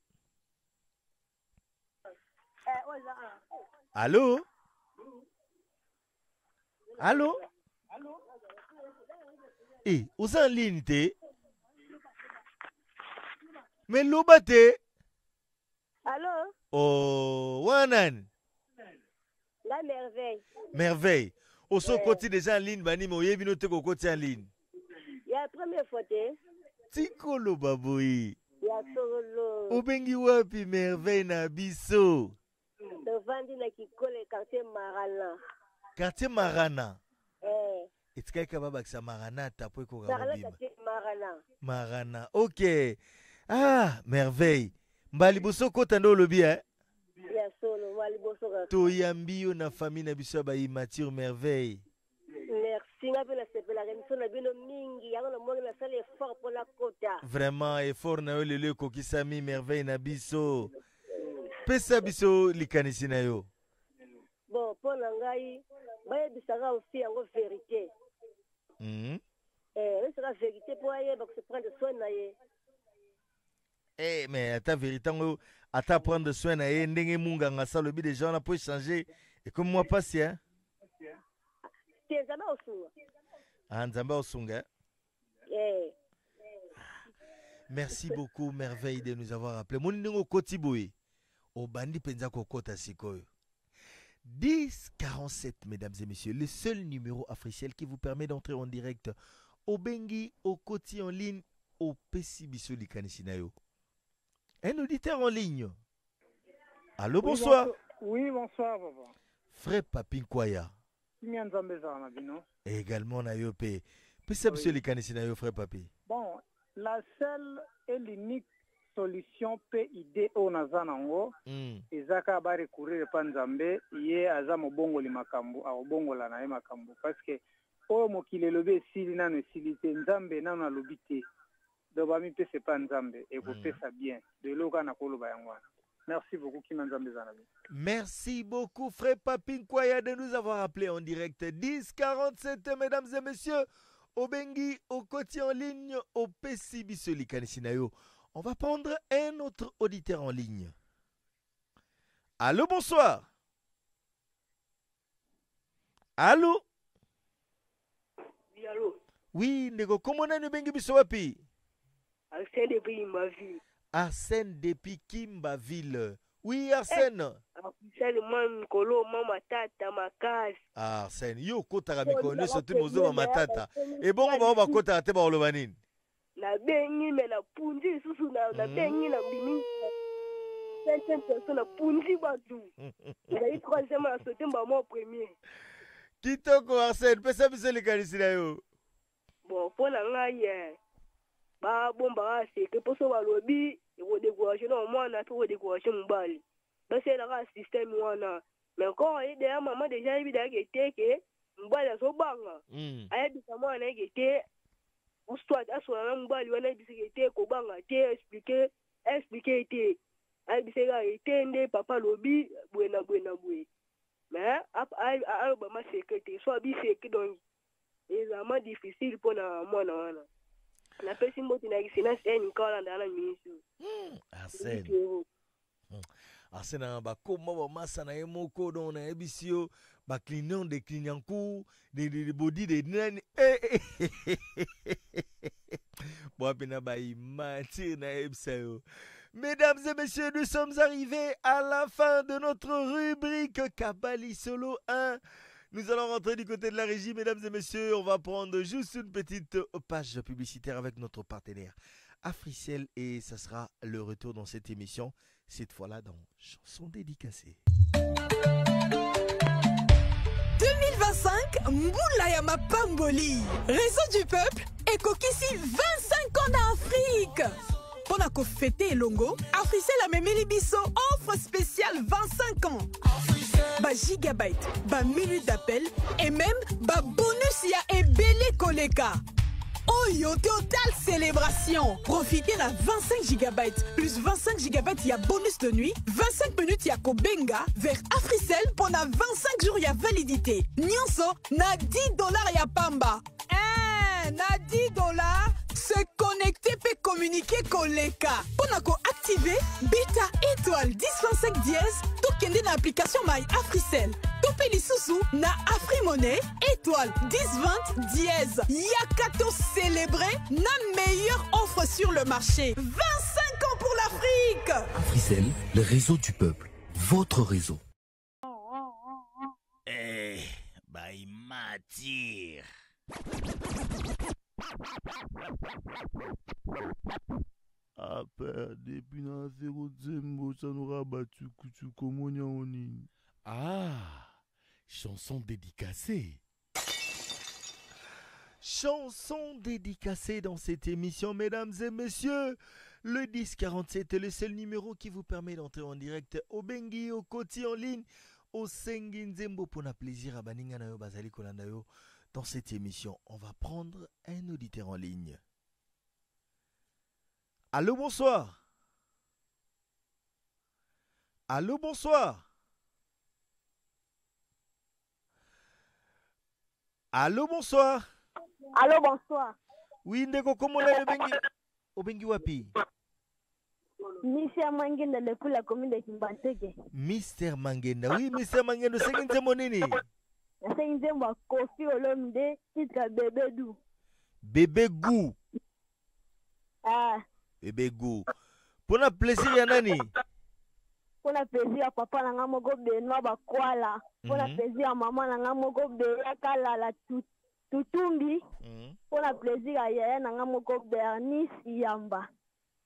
Allô? Allô? Vous en ligne t'es? Mais l'obate? Allô? Oh, Wanan. La merveille. Merveille. Au son côté déjà en ligne, bani mo yebi no te ko côté en ligne. Ya première fois te. Tikolo baboyi. Ya solo. Obengi wapi merveille na biso. Devandi na kikole quartier Marana. Quartier Marana. Etika ka baba kisa Marana tapo ko ga bima. Marana. Marana. OK. Ah, merveille. Mbali boso kota ndo lobi Ya solo mbali boso ka. To yambio na famille na biso ba immature merveille. Merci ngabe la sepela remission na bino mingi yango na mongi na sala effort pour la kota. Vraiment effort na yo lelo ko kisami merveille na biso. Pesa biso likanisi na yo. Bon, pour na ngai bayebisaka aussi yango vérité. C'est la vérité pour aye ba se prendre soin na ye. Mais ta vérité à ta prendre soin na ye ndenge munga ngasa lobi des gens là pour changer et comme moi passer Nzambe osunga. Nzambe osunga. Merci beaucoup merveille de nous avoir appelé. Mon ndingo kotiboye. Au bandi penza kokota sikoyo. 10-47 mesdames et messieurs, le seul numéro africiel qui vous permet d'entrer en direct au Bengi, au Koti en ligne, au Pessibiso Likanishinayo. Un auditeur en ligne. Allô, bonsoir. Oui, bonsoir, papa. Frère Papin Kwaya. Et également Nayope. Pessibiso Likanishinayo, frère Papi. Bon, la seule et l'unique solution pe idée o nazanango ezaka ba recourir pa Nzambe ye aza mobongo li makambo a obongola na ye makambo parce que o mokile lobe sili na ne silite Nzambe na na lobité do ba mi pe c'est pas Nzambe et ko pesa bien de loka na koloba yangwana. Merci beaucoup Kima Nzambe zanabi. Merci beaucoup frère Papin Kwaya de nous avoir appelé en direct 10-47 mesdames et messieurs au Bengi au Koti en ligne au Pessibiso Likanishinayo. On va prendre un autre auditeur en ligne. Allô, bonsoir. Allô? Oui, allô? Oui, Nego, comment on a bengi biso wapi? Arsène depuis Kimbaville. Arsène depuis Kimbaville. Oui, Arsène. Arsène, man, kolo, mama, tata, makasi. Arsène, yo kota mikolo, sotu mozo mama tata. Et bon, on va kota te ba olobanini. Na bengi me na punzi susu na bengi na bimi. Sente na punzi batu. Na yi troisième à sauter mbamo premier. Kitoko Arsène, pesa biso likanisi na yo. Bon, pour na ngai ba bomba se ke poso balobi e wo décourager na mwana to wo décourager mbali. Ba c'est la système wana. Mais encore ide ya maman déjà ibida ke teke mbali aso banga. Ayebisa mwana ke te Oustouad asona mbali wana bisikete ko banga te expliquer te ay bisega etende papa lobi buena mais ay ba ma sécurité so bi sécurité donc c'est vraiment difficile pour na mwana wana na pesi mboti na kisina sen kala ndana ministre Arsène asena ba koma ba masa na emoko don na ebisio ba clignant de clignancourt de body de nani bon pena ba imati na ebsayo. Mesdames et messieurs, nous sommes arrivés à la fin de notre rubrique Kabali Solo 1. Nous allons rentrer du côté de la régie, mesdames et messieurs. On va prendre juste une petite page publicitaire avec notre partenaire Africell et ça sera le retour dans cette émission, cette fois-là dans Chanson dédicacée. 2025, Mboula Mapamboli, Réseau du peuple, et Kokisi 25 ans d'Afrique. Pour fêter Longo, Africell a même Bisso offre spéciale 25 ans. Ba gigabyte, ba minute d'appel et même ba bonus ya et belé koleka. Oyo total célébration. Profitez de 25 gigabytes plus 25 gigabytes ya bonus de nuit, 25 minutes ya kobenga vers Africell pour 25 jours ya validité. Nyonso na $10 ya pamba. Na $10. Se connecter peut communiquer koleka. Pour activer beta étoile 1025 dièse, tout kende na application My Africell. Tout peli sous na Afrimonnaie étoile 1020 dièse. Yakato célébrer na meilleure offre sur le marché. 25 ans pour l'Afrique. Africell, le réseau du peuple. Votre réseau. By Matir. Après, depuis la zéro Zembo, ça nous rabattu Kutu Komonia Oni. Ah, chanson dédicacée. Chanson dédicacée dans cette émission, mesdames et messieurs. Le 1047 est le seul numéro qui vous permet d'entrer en direct au Bengi, au Koti en ligne, au Sengin Zembo pour un plaisir à Baninganayo Bazali Kolandayo. Dans cette émission, on va prendre un auditeur en ligne. Allô, bonsoir. Allô, bonsoir. Allô, bonsoir. Allô, bonsoir. Oui, ndeko, comment le bengi? Au bengi wapi? Mister Mangenda, depuis la commune de Kimbanteke. Mister Mangenda, oui, Mister Mangenda, c'est qui est mon nini? C'est une zéma Kofi Olomide, titre Bébé Dou. Bébé Gou. Ah. Bébé Gou. Pour la plaisir, Yanani. Pour la plaisir, papa nanga moko Benoît Bakwala. Pour la plaisir, maman nanga moko Beyakala la Tutumbi. Pour la plaisir, Yaya nanga moko Bernice Yamba.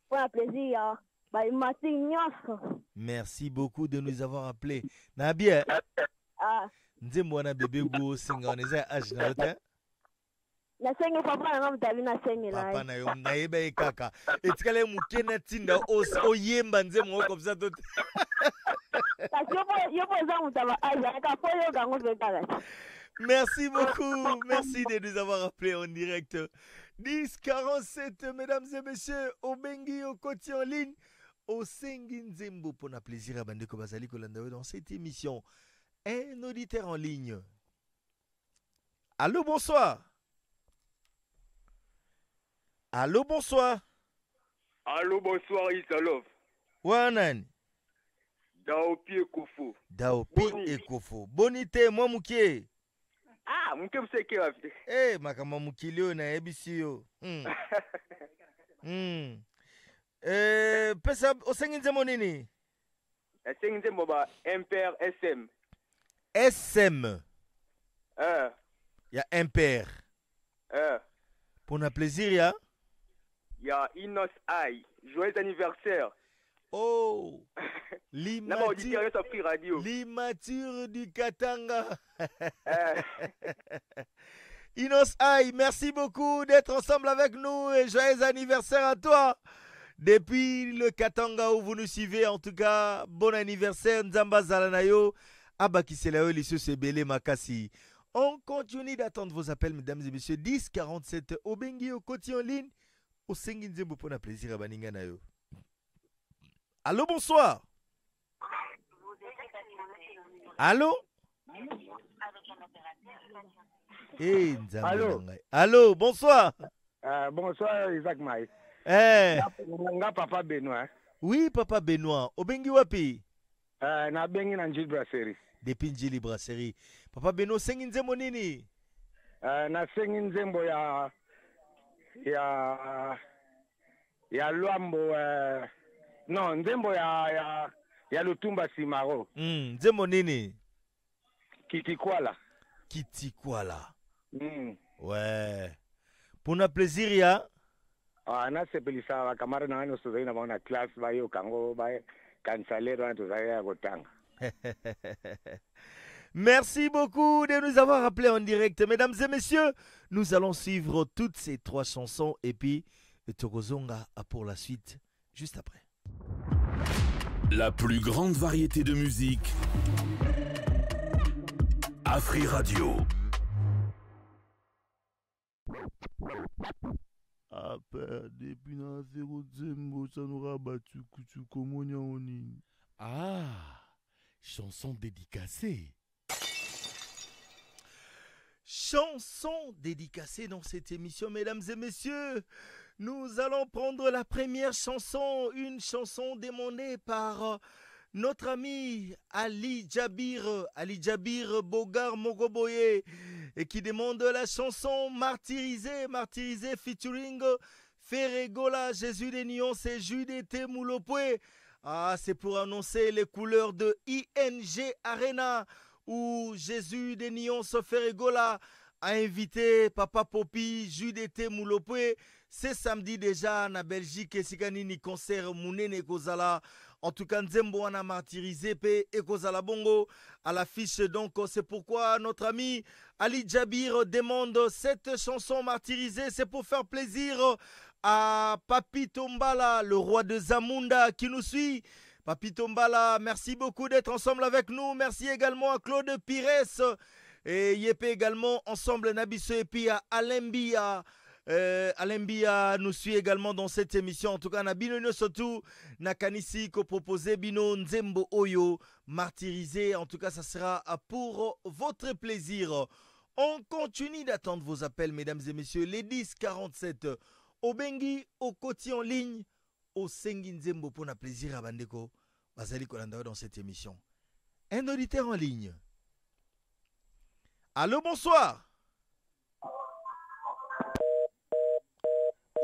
Pour la plaisir, Baimati Nyoso. Merci beaucoup de nous avoir appelés. Nabia. Ah. Nzembo na bébé Gou singa on est âge na ota. Na sengi papa na mtabi na sengi la. Papa na yo ngaiba ekaka. Etikale mukena tinda o yemba nzembo comme ça tout. Merci beaucoup. Merci de nous avoir appelés en direct. 10-47, mesdames et messieurs, au Bengi, au Koti en ligne, au Sengin Zembo pour un plaisir à Bandeko Bazali Kolandayo dans cette émission. Un auditeur en ligne. Allô, bonsoir. Allô, bonsoir. Allô, bonsoir, Isalov. Wanan. Daopi Ekofo. Daopi Ekofo. Bonité, moi mouké. Ah, mouké mseke la vie. Eh, makama moukilio na ebisiyo. Pesa, osenginze monini? Osenginze moba MPR SM. SM. Ya Imper. Pour un plaisir, ya? Ya Inos Ai. Joyeux anniversaire. Oh. L'immature du Katanga. Inos Ai, merci beaucoup d'être ensemble avec nous et joyeux anniversaire à toi. Depuis le Katanga où vous nous suivez, en tout cas, bon anniversaire, Nzamba Zalanayo. Abakiselayo, Lissou Sebele Makasi. On continue d'attendre vos appels, mesdames et messieurs. 10-47 au Bengi, au Koti en ligne. Au Senginzembo pour un plaisir à Baninganayo. Allô, bonsoir. Allô? Hey, allô? Allô, bonsoir. Bonsoir, Isaac Maï. Eh. Nga papa Benoît. Oui, papa Benoît. Au Bengi Wapi? Na bengi na Njili Brasserie. Depuis Njili Brasserie. Papa Beno, sengi nzembo nini? Na sengi nzembo ya Luambo, non, nzembo ya Lutumba Simaro. Nzembo nini? Kitikwala. Kitikwala. Ouais. Pour na plaisir ya? Na sepelisa wa kamara na wano sozai na maona class ba yo kango ba kansalero na tozai ya gotanga. Merci beaucoup de nous avoir appelés en direct. Mesdames et messieurs, nous allons suivre toutes ces 3 chansons et puis Tokozonga pour la suite, juste après. La plus grande variété de musique. Afri Radio. Depuis na zéro zembo, ça nous rabattu kutu komonya oni. Chanson dédicacée. Chanson dédicacée dans cette émission, mesdames et messieurs. Nous allons prendre la première chanson, une chanson demandée par notre ami Ali Djabir Bogar Mogoboye, et qui demande la chanson Martyrisé featuring Ferregola, Jésus des Nuances et Jude Temulopwe. C'est pour annoncer les couleurs de ING Arena, où Jésus des Nuances Ferregola a invité Papa Popi, Jude Temulopwe. C'est samedi déjà en Belgique, et Sikanini concert Mounene Kozala. En tout cas, Nzembo a martyrisé et Kozala Bongo à l'affiche. Donc, c'est pourquoi notre ami Ali Djabir demande cette chanson Martyrisée. C'est pour faire plaisir à Papi Tombala, le roi de Zamunda, qui nous suit. Papi Tombala, merci beaucoup d'être ensemble avec nous. Merci également à Claude Pires et Yepé également ensemble Nabiso et puis à Alembia. Alembia nous suit également dans cette émission. En tout cas, Nabino Nosotu, Nakanisi, ko proposé Bino Nzembo Oyo, martyrisé. En tout cas, ça sera pour votre plaisir. On continue d'attendre vos appels, mesdames et messieurs. Les 10-47, au Bengi, au Koti en ligne, au Sengi Nzembo pour na plaisir à Bandeko. Bazali Kolanda dans cette émission. Un auditeur en ligne. Allô, bonsoir.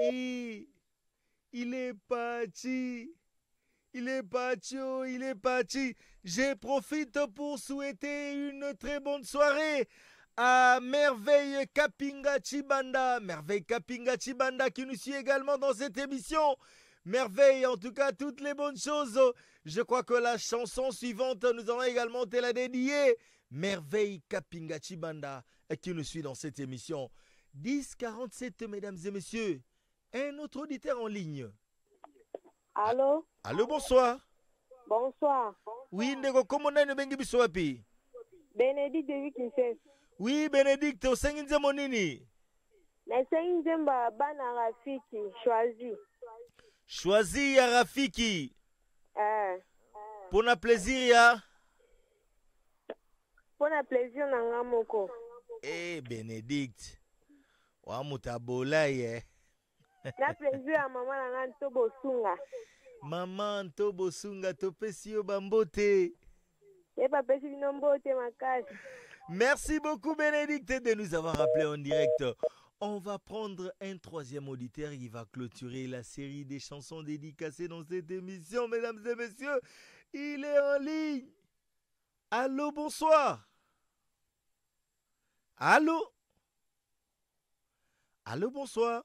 Il est parti. Il est parti. Je profite pour souhaiter une très bonne soirée à Merveille Kapinga Chibanda. Merveille Kapinga Chibanda qui nous suit également dans cette émission. Merveille, en tout cas, toutes les bonnes choses. Je crois que la chanson suivante, nous allons également te la dédier. Merveille Kapinga Chibanda qui nous suit dans cette émission. 10-47, mesdames et messieurs. Un autre auditeur en ligne. Allô? Allô, bonsoir. Bonsoir. Oui, ndeko, comment on bengi biso wapi? Bénédicte de Kinshasa. Oui, Bénédicte, au sengi nzembo nini? Na sengi nzembo bana Rafiki, Choisi ya Rafiki. Pour na plaisir ya? Pour na plaisir na ngamoko. Bénédicte. Wa mutabola ye. Na plaisir à maman na Ntobo Sunga. Maman Ntobo Sunga topesi yo bambote. Pesi binombote makasi. Merci beaucoup Bénédicte de nous avoir appelé en direct. On va prendre un troisième auditeur qui va clôturer la série des chansons dédicacées dans cette émission, mesdames et messieurs. Il est en ligne. Allô, bonsoir. Allô? Allô, bonsoir.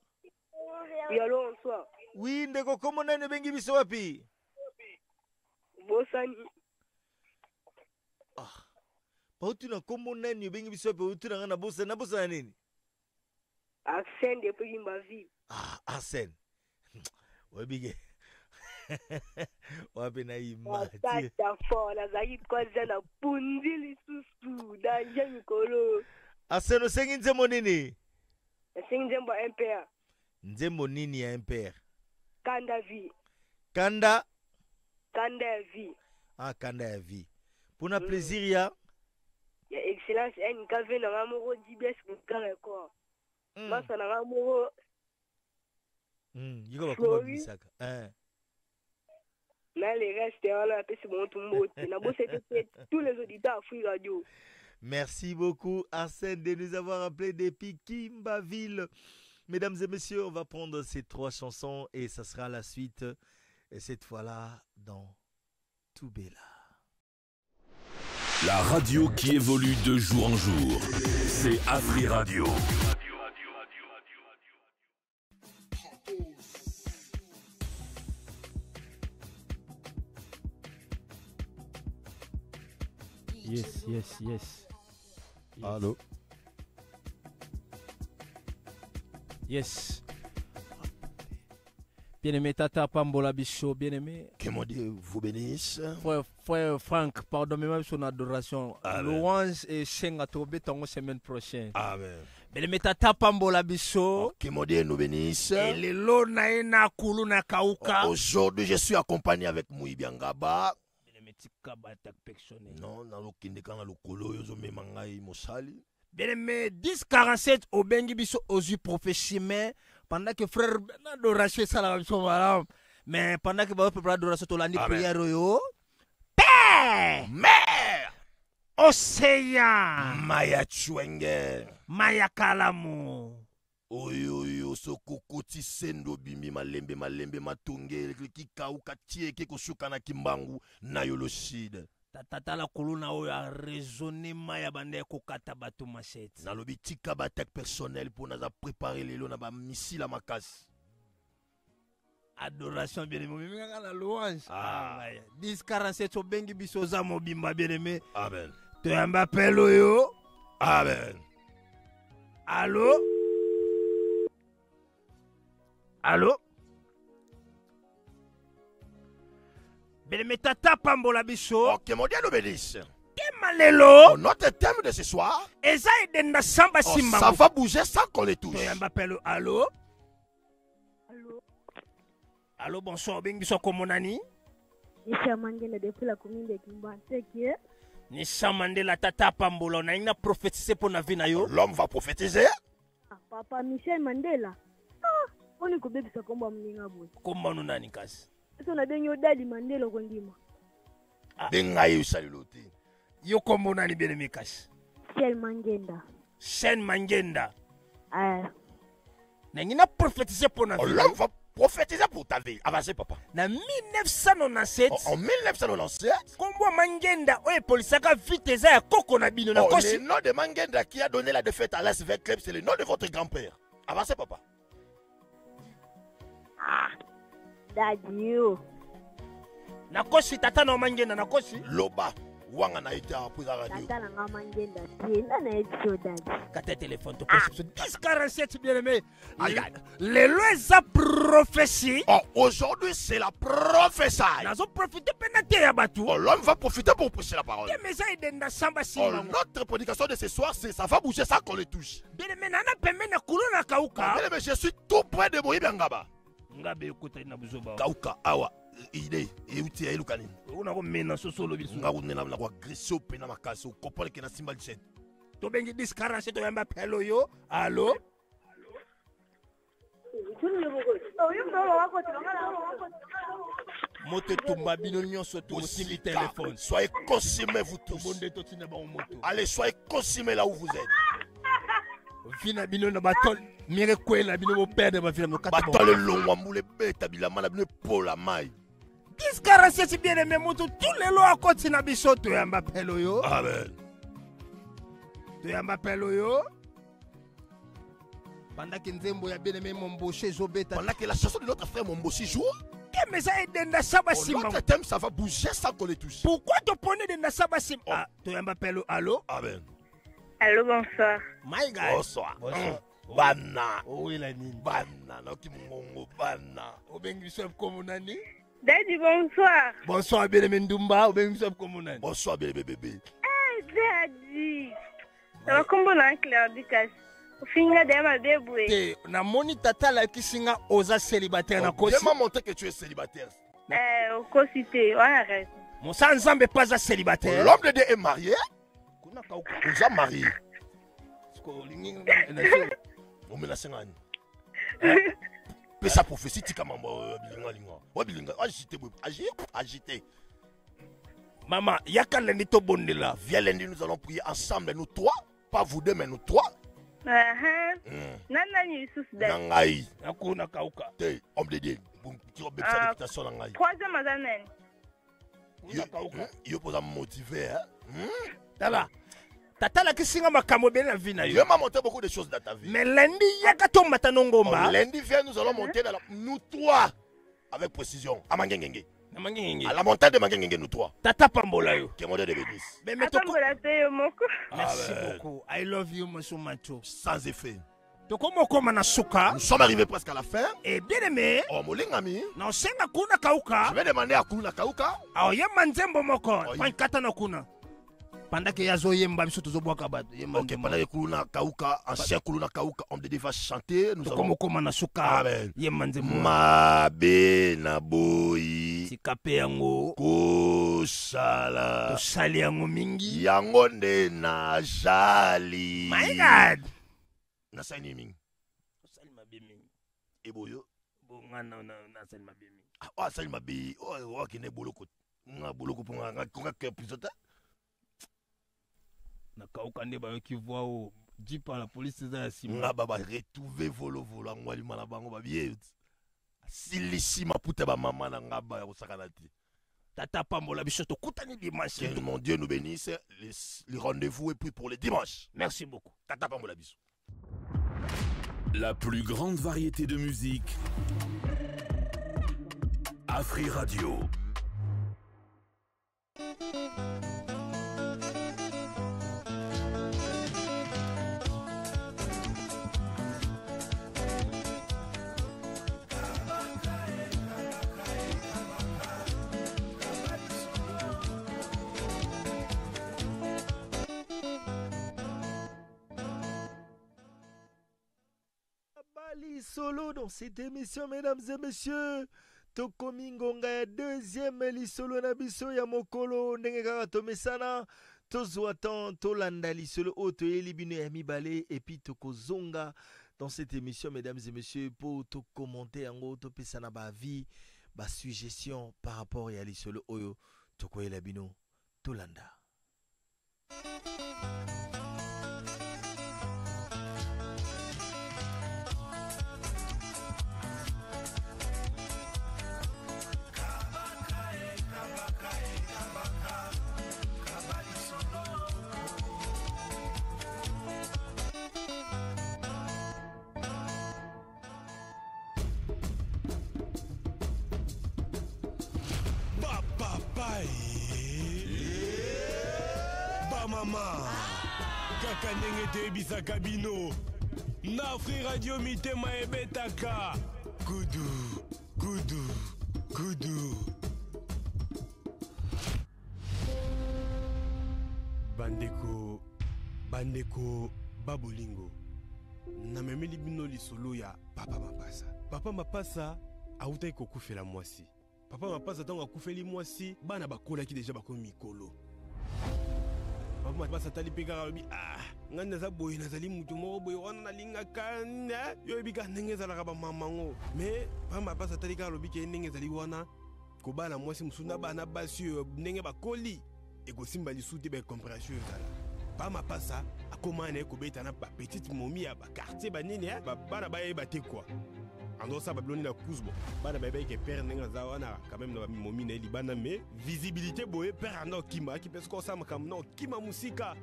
Oui, allô, bonsoir. Oui, ndeko, comment nene bengi biso wapi? Bosani. Pautu na kombo nene bengi biso wapi? Pautu na ngana bosa, na bosa na nini? Arsène depuis ma vie. Arsène. Wabige. Wapi na imati. Tata fort, la zaïd kwa zana punzili susu, danje mikolo. Arsène, osengi nzembo nini? Osengi nzembo MPR. Nzembo nini ya MPR? Kanda vie. Kanda ya vie. Kanda ya vie. Pour na plaisir ya? Ya excellence en kave na ngamoro DBS kukare ko. Masa na ngamoro. Yiko bakuma bisaka. Mais les restes, on a appelé mon tombeau. C'était tous les auditeurs à Free Radio. Merci beaucoup, Arsène, de nous avoir appelé depuis Kimbaville. Mesdames et messieurs, on va prendre ces 3 chansons et ça sera la suite. Et cette fois-là, dans Toubela. La radio qui évolue de jour en jour, c'est Afri Radio. Yes. Allô? Yes. Bien-aimé Tata Pambola Bicho, bien-aimé. Que mon Dieu vous bénisse. Frère Franck, pardonnez-moi son adoration. Louange et Shenga Tobe Tongo semaine prochaine. Amen. Bien-aimé Tata Pambola Bicho. Que mon Dieu nous bénisse. Et les lona na kulu na kauka. Aujourd'hui, je suis accompagné avec Mouibiangaba. Non, dans le Kindekana, le Kolo, Yozomemangai, Mosali. Bien-aimé, 10-47 au Bengi Biso aux yeux prophétiques, pendant que frère Doraché Salam, mais pendant que votre peuple Doraché Tolandi prière, Père, Mère, Océan, Maya Chwenge, Maya Kalamu. Oyo sokokoti sendo bimi malembe matunge kikauka tieke koshuka na kimbangu na yoloshide tata la kolona oyo a raisonné maya bande kokata bato machete na lobi tika batek personnel pour naza préparer lelo na ba missile à makasi adoration bien aimé minga na louange 10-47 obengi biso za mobimba bien aimé amen to yamba pelo yo amen allô. Allô? Bien-aimé Tata Pambola Bicho. Ok, mon Dieu nous bénisse. Kemalelo. Notre thème de ce soir. Eza edenda samba simba. Ça va bouger sans qu'on les touche. Allô? Allô? Allô, bonsoir. Bengiso Komonani. Nisha Mandela depuis la commune de Kimbanté. Nisha Mandela Tata Pambola. On a une prophétisé pour la vie na yo. L'homme va prophétiser. Papa Michel Mandela. On est combien de ça comme on comment nous nani kasi? On a bien Dadi Mandela kondima. Bengaye usaliloti. Yo comme nani bien aimé kasi? Shel Mangenda. Shel Mangenda. Nangina prophétiser pour na vie. L'homme va prophétiser pour ta vie. Avancez papa. Na 1997. En 1997. Kombo Mangenda oye polisaka vite eza ya koko na bino na kosi. Le nom de Mangenda qui a donné la défaite à l'As Club, c'est le nom de votre grand-père. Avancez papa. Daddy yo. Nakosi tata na Mangenda nakosi. Loba wanga na ita après la radio. Tata na Mangenda tienda na episode daddy. Kata téléphone to poste 10-47 bien aimé. Les lois à prophétie. Aujourd'hui c'est la prophétie. Nazo profiter penate ya batu. L'homme va profiter pour prêcher la parole. Mais ça edenda samba simba. Notre prédication de ce soir c'est ça va bouger sans qu'on les touche. Bien aimé nana pembe na kulona kauka. Bien aimé je suis tout près de Mouibiangaba. Ngabe ukuta ina buzoba. Kauka awa ide euti ya elukani. Una ko mena sosolo biso. Nga unena na kwa agression pena makasi ukopole kena simba lichet. To bengi 10-47 to yamba pelo yo. Allô? Moto tumba bino nyonso to simbi téléphone. Soyez consumés vous tous. Allez, soyez consumés là où vous êtes. Vina bino na batol mire kwela bino mo perde ba vina no kata batol longwa mule beta bilama na bino pola mai 10-47 bien aimé moto tous les lois côté na biso to yamba pelo yo amen to yamba pelo yo pendant que nzembo ya bien aimé Momboché Zobeta pendant que la chanson de notre frère Momboché joue que mais ça edenda saba simba notre thème ça va bouger sans qu'on les touche pourquoi tu prenais de saba simba to yamba pelo allô amen. Allô, bonsoir. My guy. Bonsoir. Bana. Oui, la nini. Bana. Noki mungongo bana. Obengi sop komunani. Daddy, bonsoir. Bonsoir, bien-aimé Ndumba. Obengi sop komunani. Bonsoir, bien-aimé bébé. Eh, Daddy. Ça va comme on a un clair du casse. Finga de ma débrouille. Na moni tata la kisinga oza célibataire na kosi. Comment montrer que tu es célibataire? Au cosité, on arrête. Mon sang nzambe pas à célibataire. L'homme de Dieu est marié. Vous êtes marié. Pesa prophétie tika mambo bilinga. Agité. Maman, yaka lundi to bondela. Viens lundi, nous allons prier ensemble, nous trois. Pas vous deux, mais nous trois. Nana ni Yusus de. Nangai. Akuna kauka. Te, homme de Dieu. Troisième azanen. Yo posa motiver, hein? Tala. Tata la kisinga makambo bien la vie na yo. Tu m'as montré beaucoup de choses dans ta vie. Mais lundi, yaka to matanongomba. Lundi, viens, nous allons monter dans nous trois. Avec précision. À Mangengenge. À la montagne de Mangengenge, nous trois. Tata Pambola yo. Que mon Dieu te bénisse. Merci beaucoup. I love you, monsieur Macho. Sans effet. Nous sommes arrivés presque à la fin. Et bien aimé. Oh, Molingami. Non, c'est na kuna kauka. Je vais demander à Kuna Kauka. Ah, y'a manzembo moko. Pas kata na kuna. Pendant que yazo yemba biso tozobwaka bato. Ok, pendant que Kuna Kauka, ancien Kuna Kauka, on va chanter. Nous allons komana suka. Y'a manzembo. Mabe na boyi. Sikape yango. Kosala. Tosali yango mingi. Yango nde na jali. My God. Nasani mingi. Nasali mabe mingi. Eboyo. Bongana nasali mabe mingi. Ah, sali mabe. Oh, kine boloko. Nga boloko pour nga ke prisota. Na kauka nde ba ki voa o jipa la police za ya sima. Nga baba retrouver volo ngwali mala bango ba bien. Silisi maputa ba mama na ngaba ya kosakana ti. Tata Pambola biso to kutani dimanche. Que mon Dieu nous bénisse. Les rendez-vous est pris pour les dimanches. Merci beaucoup. Tata Pambola biso. La plus grande variété de musique. Afri Radio. Solo dans cette émission, mesdames et messieurs. Tokomingonga deuxième lisolo na biso ya mokolo ndenge kaka tomesana tozwa temps tolanda lisolo oyo toyeli bino ya mibale et puis tokozonga dans cette émission, mesdames et messieurs, pour tokommente yango topesana ba avis ba suggestion par rapport ya lisolo oyo tokoyela bino tolanda. Mama kaka ndenge toyebisaka bino na Afri Radio mitema ebetaka kudu kudu kudu bandeko babolingo namemeli bino lisolo ya Papa Mapasa. Papa Mapasa autaki kokufela mwasi. Papa Mapasa ntango akufeli mwasi bana bakolaki deja bakomi mikolo. Papa Mapasa tali pe kaka lobi nga naza boye nazali mutu moko boye wana nalingaka yo yebika ndenge ezalaka bamamango. Me Papa Mapasa tali kaka lobi ke ndenge ezali wana kobala mwasi mosusu na bana basi oyo ndenge bakoli ekosimba lisu te bacompréhension ezala. Papa Mapasa akoma na ye kobeta na bapetite momi ya bakartier banini bana bayeba te kwa andosa babiloni na kuzbo bana bayebaki pere ndenge aza wana quand même na bamomi na ye libanda me visibilité boye pere anda okima aki mpe soki osala makambo na okima mosika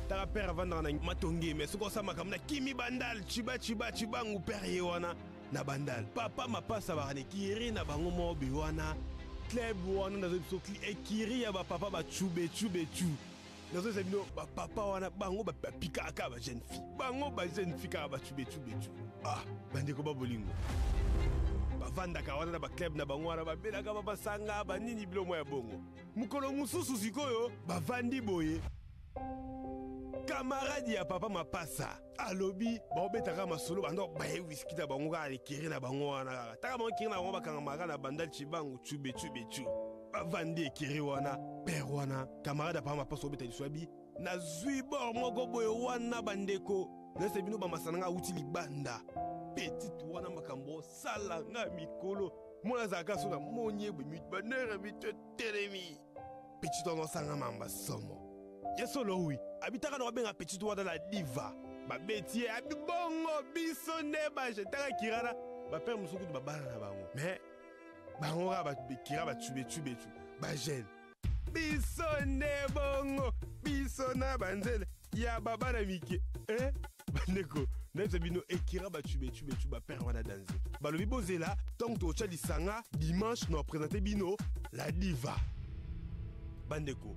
taka pere avandaka na matonge me soki osala makambo na kimi bandal cibangu pere ye wana na bandal. Papa Mapasa bakana ekiri na bango moko be wana club wana nazo biso ekiri ya bapapa bacube nazo sabino papa wana bango bapika aka ba jeune fille bango ba jeune fille ka ba chube bandeko babolingo bavandaka wana na ba club na bango wana babelaka babasanga banini bilomo ya bongo mukolo mususu sikoyo bavandi boye camarade ya Papa Mapasa alobi baobetaka masolo bando baye whisky na bango kaka ekiri na bango wana kaka taka bango ekiri na bango bakangamaka na bandal cibangu chube bavandi ekiri wana pere wana camarade ya Papa Mapasa obeta liswabi nazwi bor moko boye wana bandeko nase bino bamasana nga auti libanda petite wana makambo sala nga mikolo mona zaka so na monye bwe mit banere bit telemi petite wana sanga mamba somo yesolo oui abitaka no benga petite wana la diva ba betie abibongo biso ne ba jetaka kirana ba père musuku ba bana na bango mais bango ba kira ba tube ba jeune biso ne bongo biso na banzele ya baba na mike bandeko nayebisa bino ekira batube bapere wana danse balobi bozela ntango tokotya lisanga dimanche na baprésente bino la diva bandeko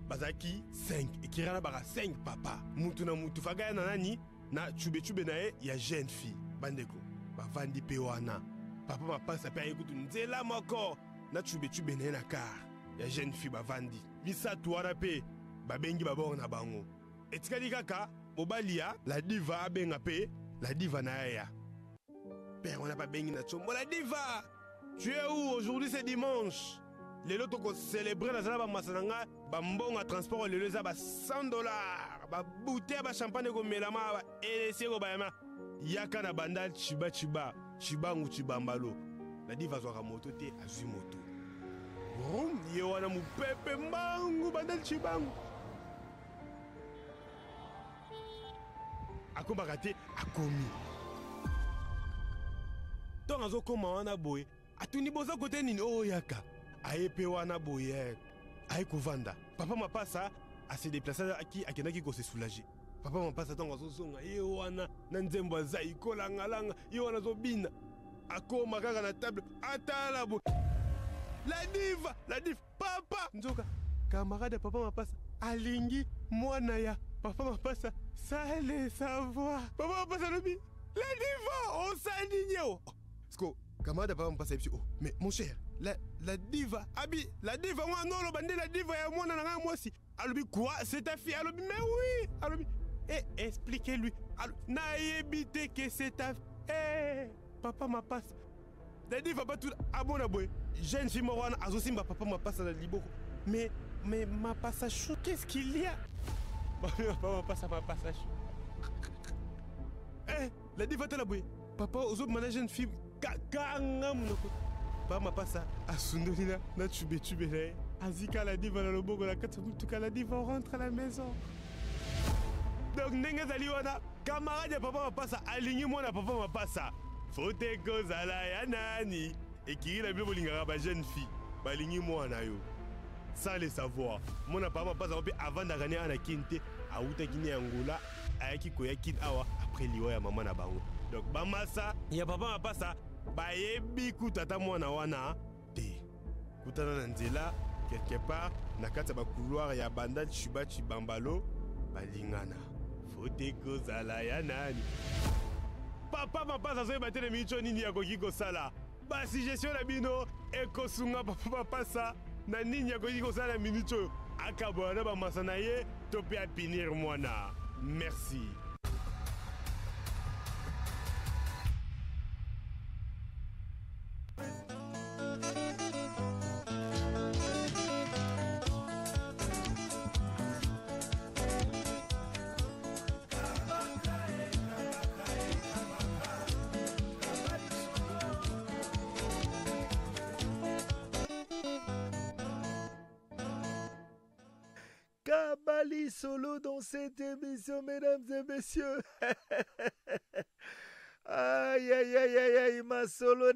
bazalaki 5 ekira na baka 5 papa mutu na mutu fagaya na nani na tube na ye ya jeune fille bandeko bavandi mpe wana papa mapasa mpe ayekutu nzela moko na tube na ye na kar ya jeune fille bavandi misato wana mpe babengi babor na bango etikali kaka mobali ya la diva abenga pe la diva na ya père on a pas bengi na chombo la diva tu es où aujourd'hui c'est dimanche lelo toko célébrer na zala ba masananga ba mbonga transport lelo za ba $100 ba bouteille ba champagne ko melama ba elese ko ba yama yaka na banda chibangu chibambalo la diva zwa moto te azwi moto ye wana mupepe mbangu banda chibangu akombaka te akomi ntongo azokoma wana boye atuni boza kote nini oyaka aye mpe wana boye aye kovanda papa mapasa ase déplace akendaki kose soulage papa mapasa ntongo azozonga ye wana na nzembo aza ikolangalanga ye wana azobina akoma kaka na table atala boye la diva papa nzoka camarade papa mapasa alingi mwana ya papa mapasa sale savoir papa mapasa lobi la diva on s'aligne sko camarade papa mapasa epi oh mais mon cher la diva abi la diva moi non lo bande la diva ya mwana na mwasi alobi quoi c'est ta fille alobi mais oui alobi expliquez-lui na yebite que c'est ta papa mapasa la diva pas tout abona boy jeune fille morwana azosimba papa mapasa na liboko mais mapasa chou qu'est-ce qu'il y a papa mapasa chou la diva tala boy papa ozo manager une fille kakanga munoko papa mapasa asundolina na tube na azika la diva na loboko la kata mutuka la diva rentre à la maison donc ndenge zali wana camarade ya papa mapasa alingi mwana papa mapasa fote kozala ya nani ekiri na bino bolingaka ba jeune fille balingi mwana yo sans le savoir mona papa mapasa mpe avandaka ne ana kini te awutaki ne ya ngola ayaki koya kini awa après liwa ya mama na bango donc bamasa ya papa mapasa bayebi kutata mwana wana te kutana na nzela quelque part na kati ya bakouloir ya banda chiba chibambalo balingana fote kozala ya nani papa mapasa azoyeba te na micho nini akoki kosala basi gestion na bino ekosunga papa mapasa na nini akoki kosala na minute oyo akabola na bamasa na ye to mpe apinir mwana merci Kabali solo dans cette émission, mesdames et messieurs. Aïe, aïe, aïe, aïe, aïe, ma solo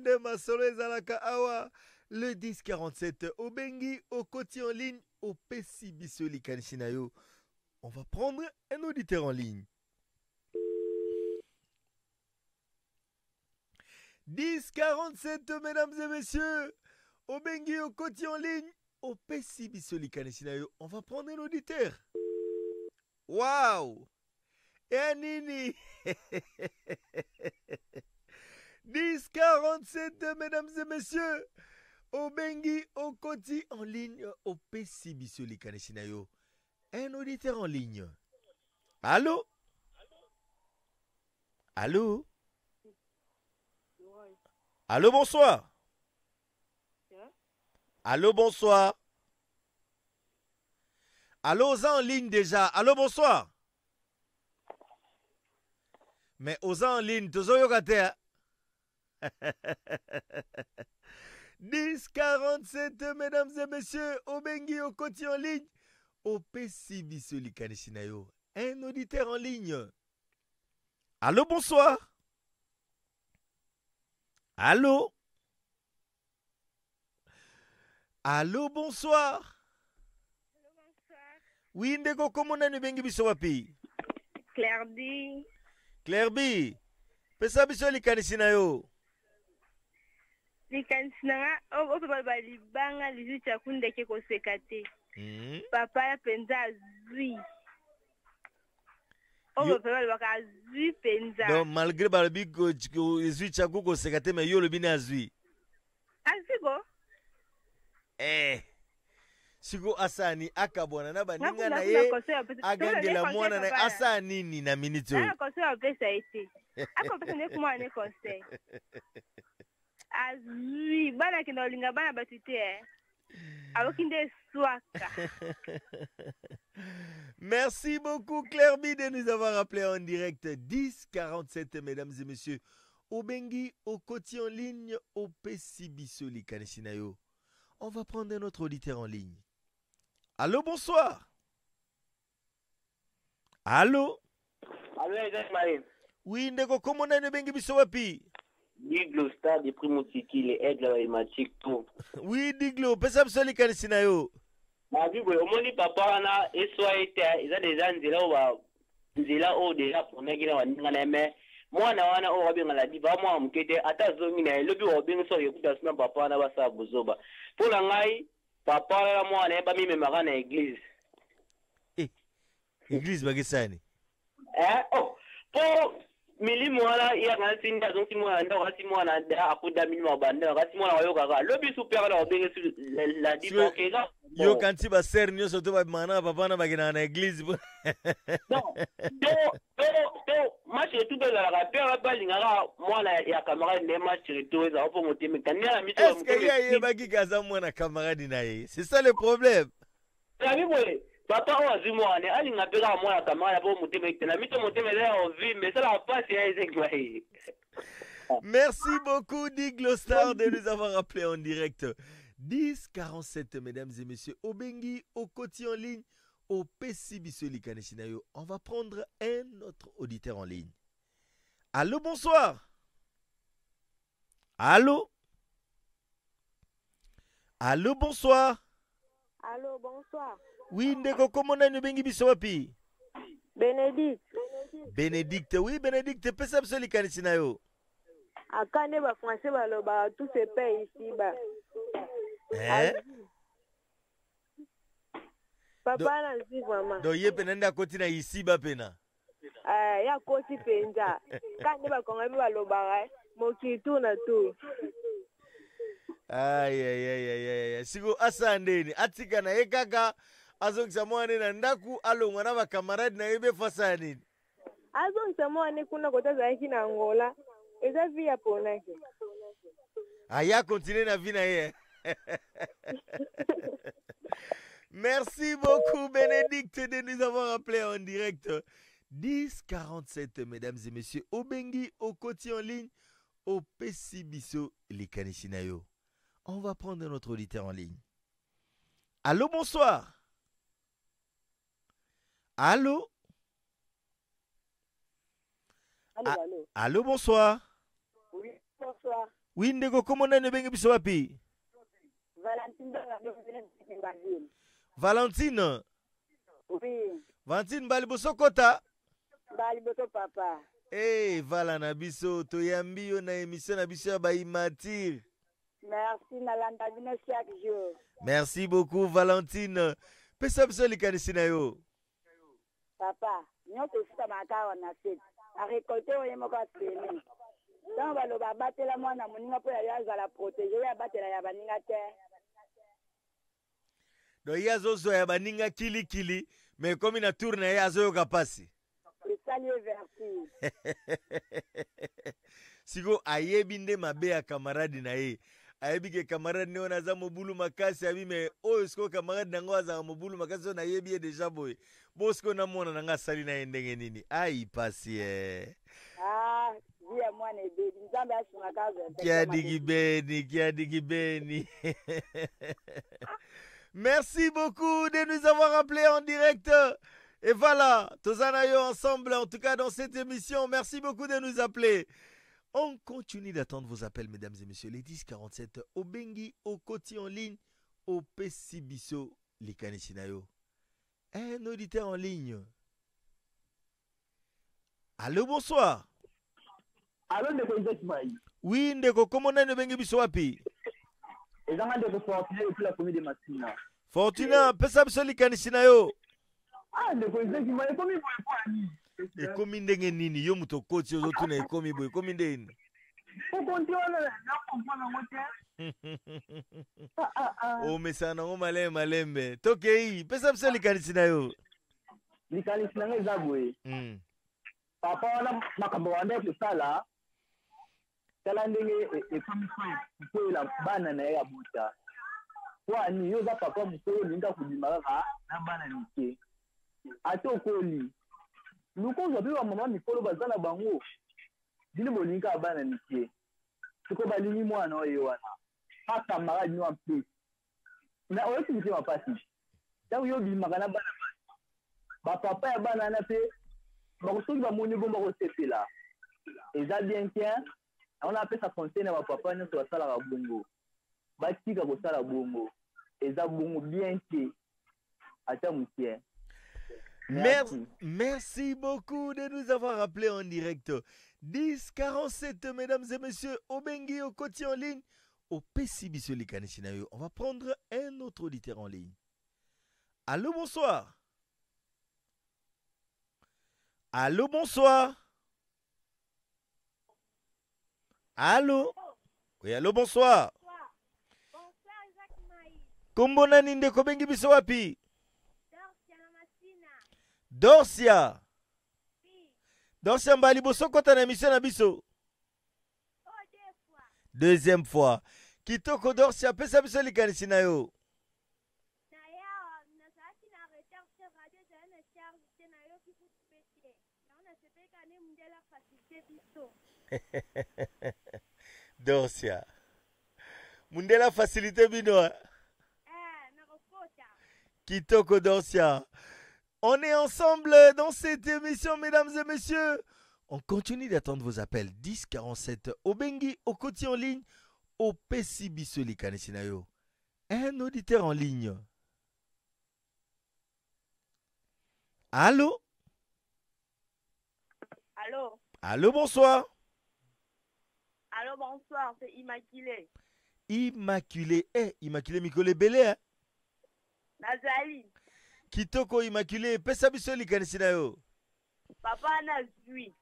ezalaka awa. Le 1047, Obengi, au côté en ligne, au Pessi Bisoli Kanishinayo. On va prendre un auditeur en ligne. 1047, mesdames et messieurs. Obengi, au côté en ligne. Au Pessi Bisoli Kanishinayo, on va prendre un auditeur. Waouh! Et Nini! 1047, mesdames et messieurs. Au Bengi, au Koti en ligne, au Pessi Bisoli Kanishinayo. Un auditeur en ligne. Allô? Allô? Allô, bonsoir. Allô, bonsoir. Allô, Oza en ligne déjà. Allô, bonsoir. Mais Oza en ligne, Tozo Yokate. 10h47, mesdames et messieurs, Obengi au côté en ligne. Au PCB Solikanishinayo. Un auditeur en ligne. Allô, bonsoir. Allô. Allô, bonsoir. Oui, ndeko, comment on a bengi biso wapi? Claire B. Claire B. Pesa biso Likanisinayo. Likanisina o baba libanga lizu chakunde ke kosekate. Papa ya penza zui. O baba baka zui penza. Donc malgré balabi ko zui chaku kosekate mais yo le bini azui. Aziko? Sigo asani akabona na baninga na ye agangela mwana na asani ni na minito. Na conseil a pesa ite. Ako pesa ne kuma ne conseil. Azui bana kinolinga bana batite Alokinde swaka. Merci beaucoup Claire B de nous avoir appelé en direct. 10h47 mesdames et messieurs. Obengi au côté en ligne au PCB Solikanishinayo. On va prendre un autre auditeur en ligne. Allô, bonsoir. Allô. Allô, Ismaël. Oui, ndeko, comment on a une bengi biso wapi? Diglo Star de Primotiki, les aigles mathématiques tout. Oui, Diglo, pesa biso Likanisinayo. Ma vie, au moins, papa, na, et soit été, ils ont des ans, nzela o déjà pour negina waninga na me mwana wana o wabinga la diva mwa mkete ata zongi na lobi wabinga so yekuta sina papa na basa buzoba pour ngai papa la mwana ba mime magana église église bagisani oh pour milimu wala ya ngana sinda zongi mwana ndo kasi mwana da akuda milimu banda kasi mwana wayoka ka lobi super la wabinga la diva kega yo kanti ba ser nyoso to ba mana papa na bagina na église non match tout de la rappeur balinga mwana ya camarade ne match retour za pour monter mais quand la mission est-ce que ya bagi kaza mwana camarade na ye c'est ça le problème ça oui oui papa o azu mwana alinga peka mwana camarade pour monter mais la mission monter mais là on vit mais ça la passe ya ezekwaye. Merci beaucoup Diglo Star de nous avoir appelé en direct. 10h47 mesdames et messieurs, Obengi au côté en ligne au PCB Solikanishinayo. On va prendre un autre auditeur en ligne. Allô, bonsoir. Allô. Allô, bonsoir. Allô, bonsoir. Oui, ndeko, comment on a une bengi biso wapi? Bénédicte. Bénédicte, oui, Bénédicte, pesa biso Likanisinayo. Akane ba français baloba tout se paye ici ba. Papa na zi mama. Do ye penenda koti na ici ba pena. Ya koti penja. Kane ba konga ba loba mokitu na tu. Ay. Sigo asandeni atika na ekaka azongisa mwana na ndaku alongwa na ba camarade na yebe fasani. Azongisa mwana kuna kota za hiki na Angola. Eza via ponake. Aya continue na vie na ye. Merci beaucoup Bénédicte de nous avoir appelé en direct. 10h47 mesdames et messieurs, Obengi au côté en ligne au PCB Solikanishinayo. On va prendre notre auditeur en ligne. Allô, bonsoir. Allô. Allô. Allô, bonsoir. Oui, bonsoir. Oui, ndeko, comment on a une bengi biso wapi? Valentine. Oui. Valentine Baliboso Kota. Baliboso papa. Vala na biso toyambi yo na émission na biso ya Baimatir. Merci nalanda bino chaque jour. Merci beaucoup Valentine. Pesa biso Likanisinayo. Papa, nyoto sita makawa na set. A récolter oye moko atene. Donc baloba batela mwana moninga po ya zala protéger ya batela ya baninga te. Do yazo zo ya baninga kili mais comme ina tourne ya zo kapasi. Salut vertu. Sigo ayebi nde mabe ya camarade na ye. Ayebi ke camarade ne ona za mobulu makasi abi me o sko camarade nango za mobulu makasi na yebi ye déjà boy. Bosko na mona nanga sali na ndenge nini. Ai pasi Beni. Merci beaucoup de nous avoir appelés en direct. Et voilà, Tozanayo ensemble, en tout cas dans cette émission. Merci beaucoup de nous appeler. On continue d'attendre vos appels, mesdames et messieurs. Les 10-47, au Bengi, au Koti en ligne, au Pessibiso, les Kanisinayo. Un auditeur en ligne. Allô, bonsoir. Allô, Ndeko Isaac. Oui, Ndeko, comment on a le Bengi Biso wapi? Et j'en ai de Fortuna depuis la commune de Massina. Fortuna, pesa biso les Kanisinayo. Ah, Ndeko Isaac, il commis pour le ekomi ndenge nini yo muto koti ozotuna ekomi boye ekomi ndeni omesana nango malembe tokei pesa biso likanisi na yo likanisi na ngai eza boye papa wana makambo wana kosala tala ndenge ekomi koyela bana na ye ya buta kwani yo oza papa mokolo olinga kobima kaka na bana mike ate okoli lukonzo pe bamama mikolo baza na bango bino bolingi kaka bana mike siko balingi mwana oyo wana akamara bino ampe na oyoki mitema mpasi ntango yo obimaka na bana bapapa ya bana wana mpe bakosoki bamoni bo bakosepela eza bien tien aona apesa conseil na bapapa nyonso basalaka bongo batika kosala bongo eza bongo bien te ata motien. Merci beaucoup de nous avoir appelés en direct. 10-47, mesdames et messieurs, au Bengi, au Koti en ligne, au Pessibiso Likanisinayo. On va prendre un autre auditeur en ligne. Allô, bonsoir. Allô, bonsoir. Allô. Oui, allô, bonsoir. Bonsoir, Isaac Maï. Kombona ninde ko Bengi biso wapi? Dorcia. Dorcia mbali boso kota na émission na biso. Deuxième fois. Kitoko Dorcia pesa biso likanisi na yo. Dorcia. Mundela facilité bino. Kitoko Dorcia. On est ensemble dans cette émission, mesdames et messieurs. On continue d'attendre vos appels. 10-47 au Bengi, au Koti en ligne, au Pessibiso Likanisinayo. Un auditeur en ligne. Allô? Allô? Allô, bonsoir. Allô, bonsoir, c'est Immaculée. Immaculée. Immaculée Mikole Belé, hein? Nazali. Kitoko Immaculée, pesa biso likanisi na yo. Papa na zui.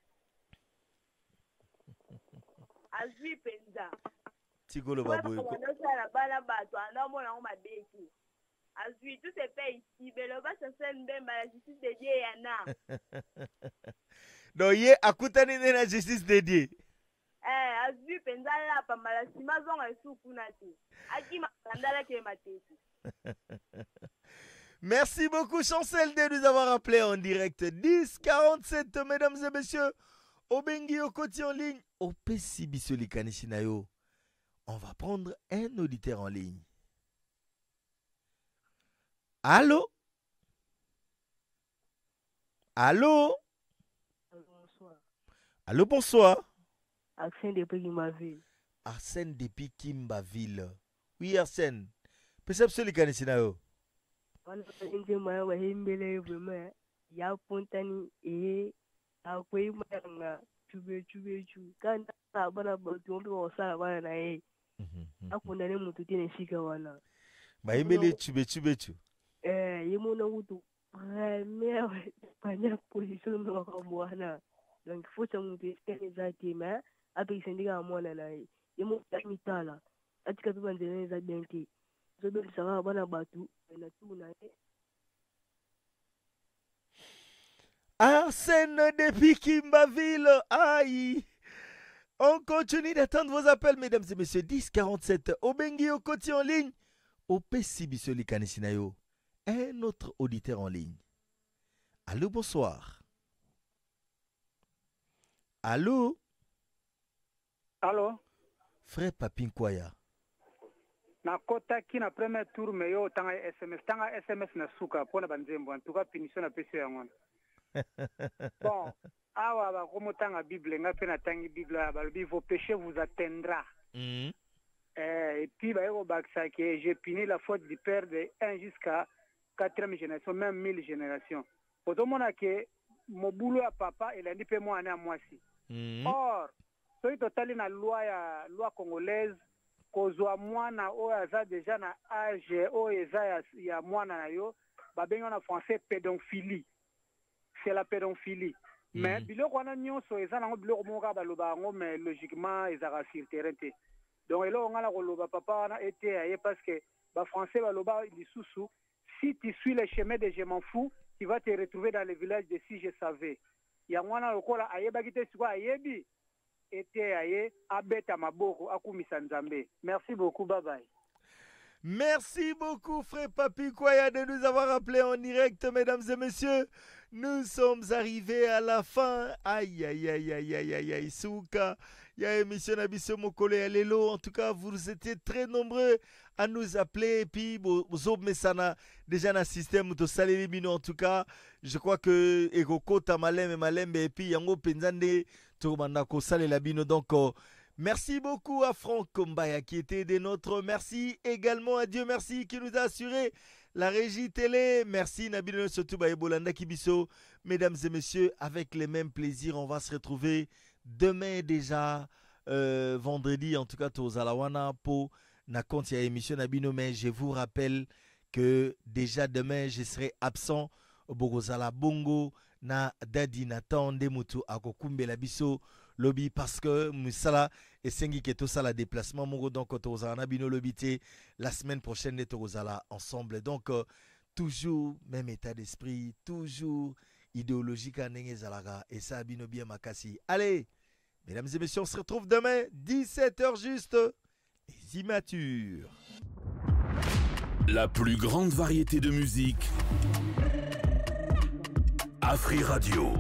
Azui penza. Tigolo baboy. Ko na sala bana bato ana mona ngoma beki. Azui tout se fait ici, mais le bas se fait mbemba la justice de Dieu yana. Donc ye akutani na justice de Dieu. Azui penza la pamba la sima zonga esuku na ti. Aki makandala ke mateti. Merci beaucoup, Chancel, de nous avoir appelés en direct. 10-47, mesdames et messieurs. Au Bengi, au Koti en ligne, au Pessibiso Likanisinayo. On va prendre un auditeur en ligne. Allô? Allô? Bonsoir. Allô, bonsoir. Arsène depuis Kimbaville. Arsène depuis Kimbaville. Oui, Arsène. Pessibiso Likanisinayo. Nje maya wa himbele vraiment ya pontani akwai manga chube kan ta bana bautu ndo sala bana na akunda ne mutu tene shika wana ba himbele chube chu yemo na mutu vraiment panya position ndo kwa mwana donc faut que mutu tene zati ma api sendika mwana na yemo mitala atika tubanzene za benki zobe sanga bana batu na tuna Arsène depuis Kimbaville. Aïe. On continue d'attendre vos appels, mesdames et messieurs. 10-47 au Bengi, au Koti en ligne, au Pessibiso Likanisinayo. Un autre auditeur en ligne. Allô, bonsoir. Allô? Allô? Frère Papi Nkwaya. Nakotaki na premier tour me yo tanga SMS na suka pona banzembo en tout cas punition na pesi yango. Bon, awa ba komo tanga Bible nga pe na tangi Bible ba lobi vos péchés vous atteindra. Et puis ba yo baksa que j'ai puni la faute du père de 1 jusqu'à 4e génération même 1000 générations. Otomona que mobulu ya papa elandi pe mwana ya mwasi. Or, soki totali na loi congolaise kozwa mwana oyo aza deja na age oyo eza ya mwana na yo babengi na français pédophilie. C'est la pédophilie. Mais biloko wana nyonso eza nango biloko moko kaka baloba yango mais logiquement ezaka sur terrain te. Donc eloko nga na koloba papa wana ete aye parce que bafrançais baloba lisusu si tu suis le chemin de je m'en fous tu vas te retrouver dans le village de si je savais. Yango wana lokola ayebaki te sikoyo ayebi ete aye abeta maboko akumisa nzambe. Merci beaucoup, bye bye. Merci beaucoup, frère Papi Nkwaya, de nous avoir appelé en direct, mesdames et messieurs. Nous sommes arrivés à la fin. Aïe, aïe, aïe, aïe, aïe, aïe, aïe, Souka. Il y a émission Nabiso Mokole à Lelo. En tout cas, vous étiez très nombreux à nous appeler. Et puis, Zob Mesana, déjà dans le système, de Salé Mino. En tout cas, je crois que Egoko, Tamalem et Malembe, et puis Yango Penzande, Tourmanako, Salé Labino. Donc, merci beaucoup à Franck Kombaya qui était des nôtres. Merci également à Dieu merci qui nous a assuré la régie télé. Merci Nabino Sotuba et Bolanda Kibiso. Mesdames et messieurs, avec les mêmes plaisirs, on va se retrouver demain déjà, vendredi, en tout cas, aux Alawana pour na compte ya émission Nabino. Mais je vous rappelle que déjà demain, je serai absent au Bogozala Bongo na Dadi Nathan Demutu Akokumbe Labiso. Lobby parce que Moussala et Sengi Keto Sala déplacement Mongo donc Tozana Bino Lobité la semaine prochaine les Tozala ensemble donc toujours même état d'esprit toujours idéologique à Zalaga et ça Bino bien Makasi. Allez mesdames et messieurs on se retrouve demain 17h juste les immatures. La plus grande variété de musique Afri Radio.